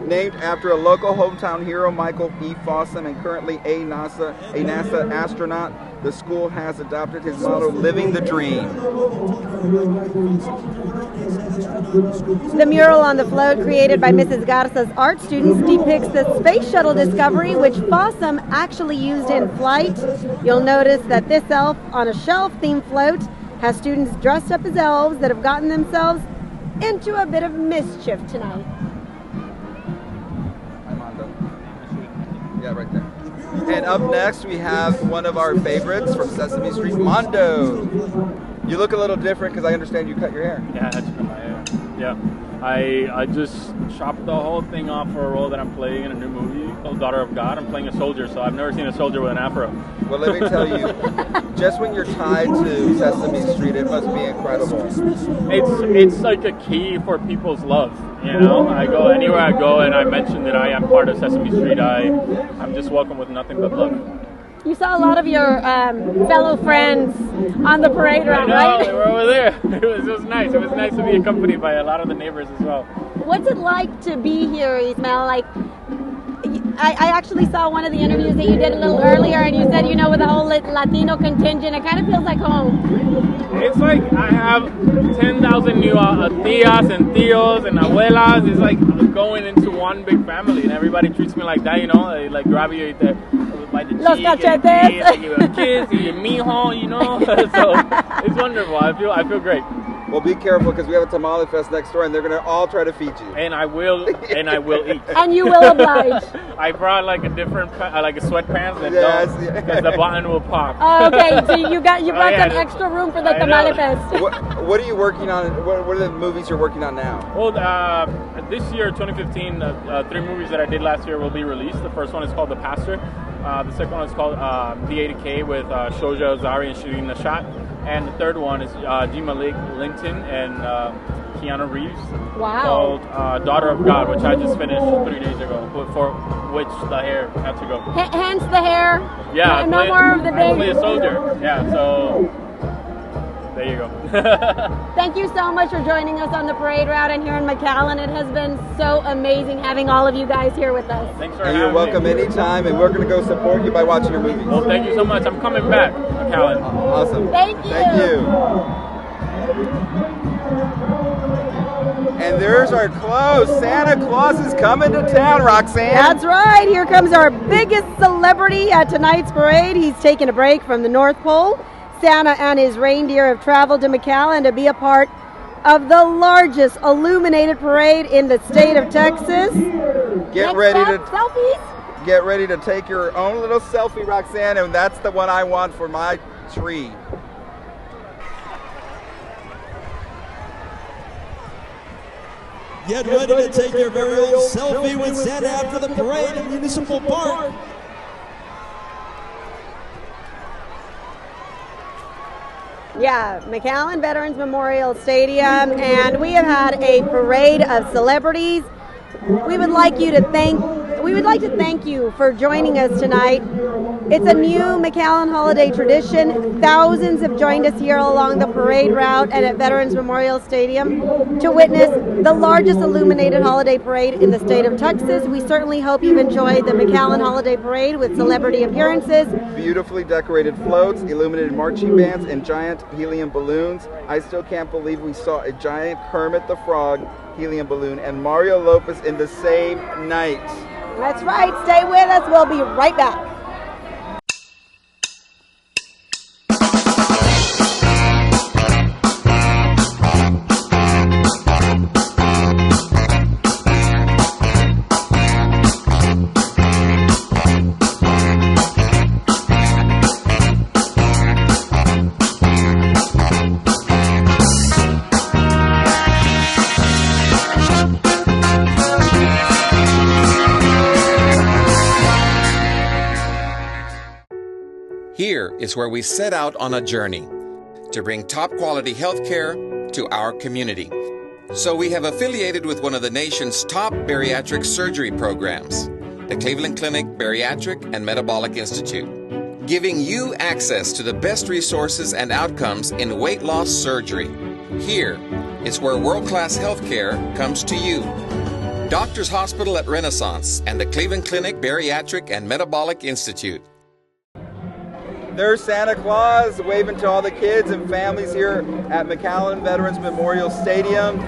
Named after a local hometown hero, Michael E. Fossum, and currently a NASA astronaut, the school has adopted his motto, Living the Dream. The mural on the float, created by Mrs. Garza's art students, depicts the space shuttle Discovery, which Fossum actually used in flight. You'll notice that this elf on a shelf-themed float has students dressed up as elves that have gotten themselves into a bit of mischief tonight. Hi, Mondo. Yeah, right there. And up next, we have one of our favorites from Sesame Street, Mondo. You look a little different because I understand you cut your hair. Yeah, I had to cut my hair. Yeah. I just chopped the whole thing off for a role that I'm playing in a new movie called Daughter of God. I'm playing a soldier, so I've never seen a soldier with an afro. Well, let me tell you, just when you're tied to Sesame Street, it must be incredible. It's like a key for people's love, you know? I go anywhere I go and I mention that I am part of Sesame Street, I'm just welcome with nothing but love. You saw a lot of your fellow friends on the parade route, right? They were over there. It was nice. It was nice to be accompanied by a lot of the neighbors as well. What's it like to be here, Ismael? Like, I actually saw one of the interviews that you did a little earlier, and you said, you know, with the whole Latino contingent, it kind of feels like home. It's like I have 10,000 new tias and tios and abuelas. It's like going into one big family, and everybody treats me like that, you know? They like grab you by the Los cheek, cachetes. and give you a kiss, and you mijo, you know? So it's wonderful. I feel great. Well, be careful because we have a tamale fest next door, and they're gonna all try to feed you. And I will eat. And you will oblige. I brought like a different, like a sweatpants that don't, because the button will pop. Oh, okay, so you brought some extra room for the tamale fest. What are you working on? What are the movies you're working on now? Well, this year, 2015, 3 movies that I did last year will be released. The first one is called The Pastor. The second one is called D80K with Shoja Ozari and Shooting the Shot. And the third one is G. Malik Linton and Keanu Reeves. Wow. Called Daughter of God, which I just finished 3 days ago, for which the hair had to go. Hence the hair. Yeah. No more of the I play big. a soldier. Yeah, so there you go. Thank you so much for joining us on the parade route and here in McAllen. It has been so amazing having all of you guys here with us. Thanks for And having you're welcome me. anytime, and we're going to go support you by watching your movies. Well, thank you so much. I'm coming back, McAllen. Awesome. Thank you. Thank you. And there's our close. Santa Claus is coming to town, Roxanne. That's right. Here comes our biggest celebrity at tonight's parade. He's taking a break from the North Pole. Santa and his reindeer have traveled to McAllen to be a part of the largest illuminated parade in the state of Texas. Get ready to take your own little selfie, Roxanne, and that's the one I want for my tree. Get ready to take your very own selfie with Santa after the parade in Municipal Park. Yeah, McAllen Veterans Memorial Stadium, and we have had a parade of celebrities. We would like to thank you for joining us tonight. It's a new McAllen holiday tradition. Thousands have joined us here along the parade route and at Veterans Memorial Stadium to witness the largest illuminated holiday parade in the state of Texas. We certainly hope you've enjoyed the McAllen Holiday Parade with celebrity appearances. Beautifully decorated floats, illuminated marching bands, and giant helium balloons. I still can't believe we saw a giant Kermit the Frog helium balloon and Mario Lopez in the same night. That's right. Stay with us. We'll be right back. Here is where we set out on a journey to bring top quality health care to our community. So we have affiliated with one of the nation's top bariatric surgery programs, the Cleveland Clinic Bariatric and Metabolic Institute, giving you access to the best resources and outcomes in weight loss surgery. Here is where world-class health care comes to you. Doctors Hospital at Renaissance and the Cleveland Clinic Bariatric and Metabolic Institute. There's Santa Claus waving to all the kids and families here at McAllen Veterans Memorial Stadium.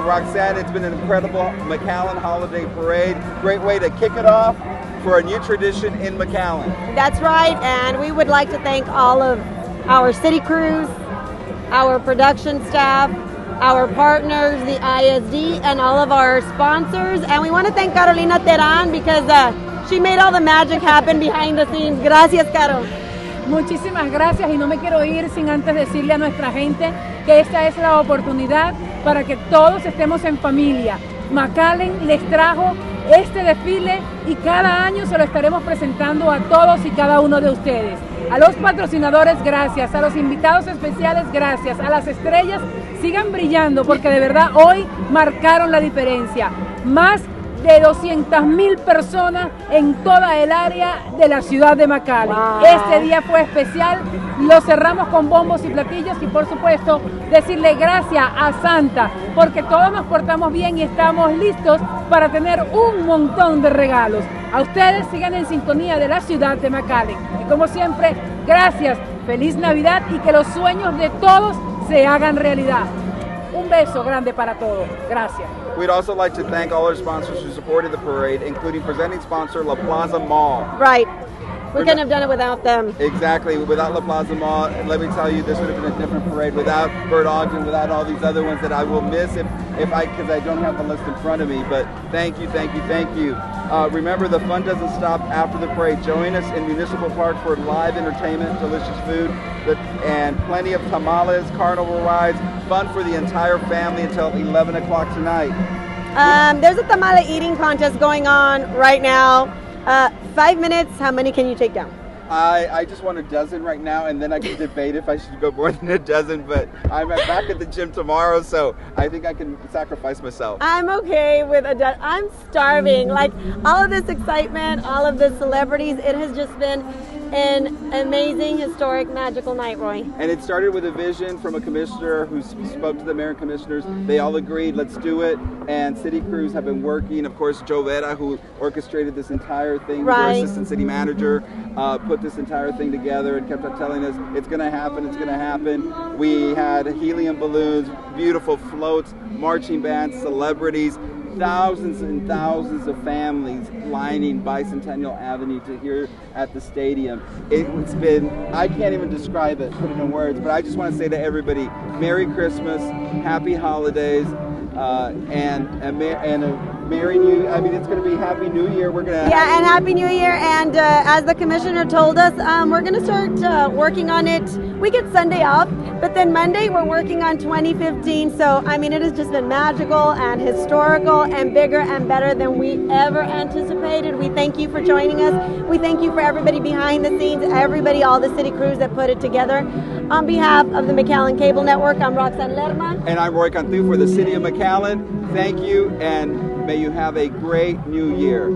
Roxanne, it's been an incredible McAllen holiday parade. Great way to kick it off for a new tradition in McAllen. That's right, and we would like to thank all of our city crews, our production staff, our partners, the ISD, and all of our sponsors. And we want to thank Carolina Terán because she made all the magic happen behind the scenes. Gracias, Caro. Muchísimas gracias, y no me quiero ir sin antes decirle a nuestra gente que esta es la oportunidad para que todos estemos en familia. McAllen les trajo este desfile y cada año se lo estaremos presentando a todos y cada uno de ustedes. A los patrocinadores, gracias. A los invitados especiales, gracias. A las estrellas, sigan brillando porque de verdad hoy marcaron la diferencia. Más de 200,000 personas en toda el área de la ciudad de McAllen. Wow. Este día fue especial, lo cerramos con bombos y platillos y por supuesto decirle gracias a Santa porque todos nos portamos bien y estamos listos para tener un montón de regalos. A ustedes sigan en sintonía de la ciudad de McAllen y como siempre, gracias, feliz Navidad y que los sueños de todos se hagan realidad. Un beso grande para todos. Gracias. We'd also like to thank all our sponsors who supported the parade, including presenting sponsor La Plaza Mall. Right. We couldn't have done it without them. Exactly. Without La Plaza Mall, let me tell you, this would have been a different parade. Without Bert Ogden, without all these other ones that I will miss because I don't have the list in front of me. But thank you, thank you, thank you. Remember, the fun doesn't stop after the parade. Join us in Municipal Park for live entertainment, delicious food, and plenty of tamales, carnival rides, fun for the entire family until 11 o'clock tonight. There's a tamale eating contest going on right now. 5 minutes, how many can you take down? I just want a dozen right now, and then I can debate if I should go more than a dozen, but I'm back at the gym tomorrow, so I think I can sacrifice myself. I'm okay with a dozen. I'm starving. Like, all of this excitement, all of the celebrities, it has just been an amazing, historic, magical night, Roy. And it started with a vision from a commissioner who spoke to the mayor and commissioners. They all agreed, let's do it, and city crews have been working. Of course, Joe Vera, who orchestrated this entire thing, right, our assistant city manager, put this entire thing together and kept on telling us, it's going to happen, it's going to happen. We had helium balloons, beautiful floats, marching bands, celebrities, thousands and thousands of families lining Bicentennial Avenue to here at the stadium. It's been, I can't even describe it, put it in words, but I just want to say to everybody, Merry Christmas, Happy Holidays, and a Merry New, I mean, it's going to be Happy New Year. We're going to and Happy New Year. And as the commissioner told us, we're going to start working on it. We get Sunday off, but then Monday we're working on 2015. So, I mean, it has just been magical and historical and bigger and better than we ever anticipated. We thank you for joining us. We thank you for everybody behind the scenes, everybody, all the city crews that put it together. On behalf of the McAllen Cable Network, I'm Roxanne Lerma. And I'm Roy Cantu for the City of McAllen. Thank you, and may you have a great new year.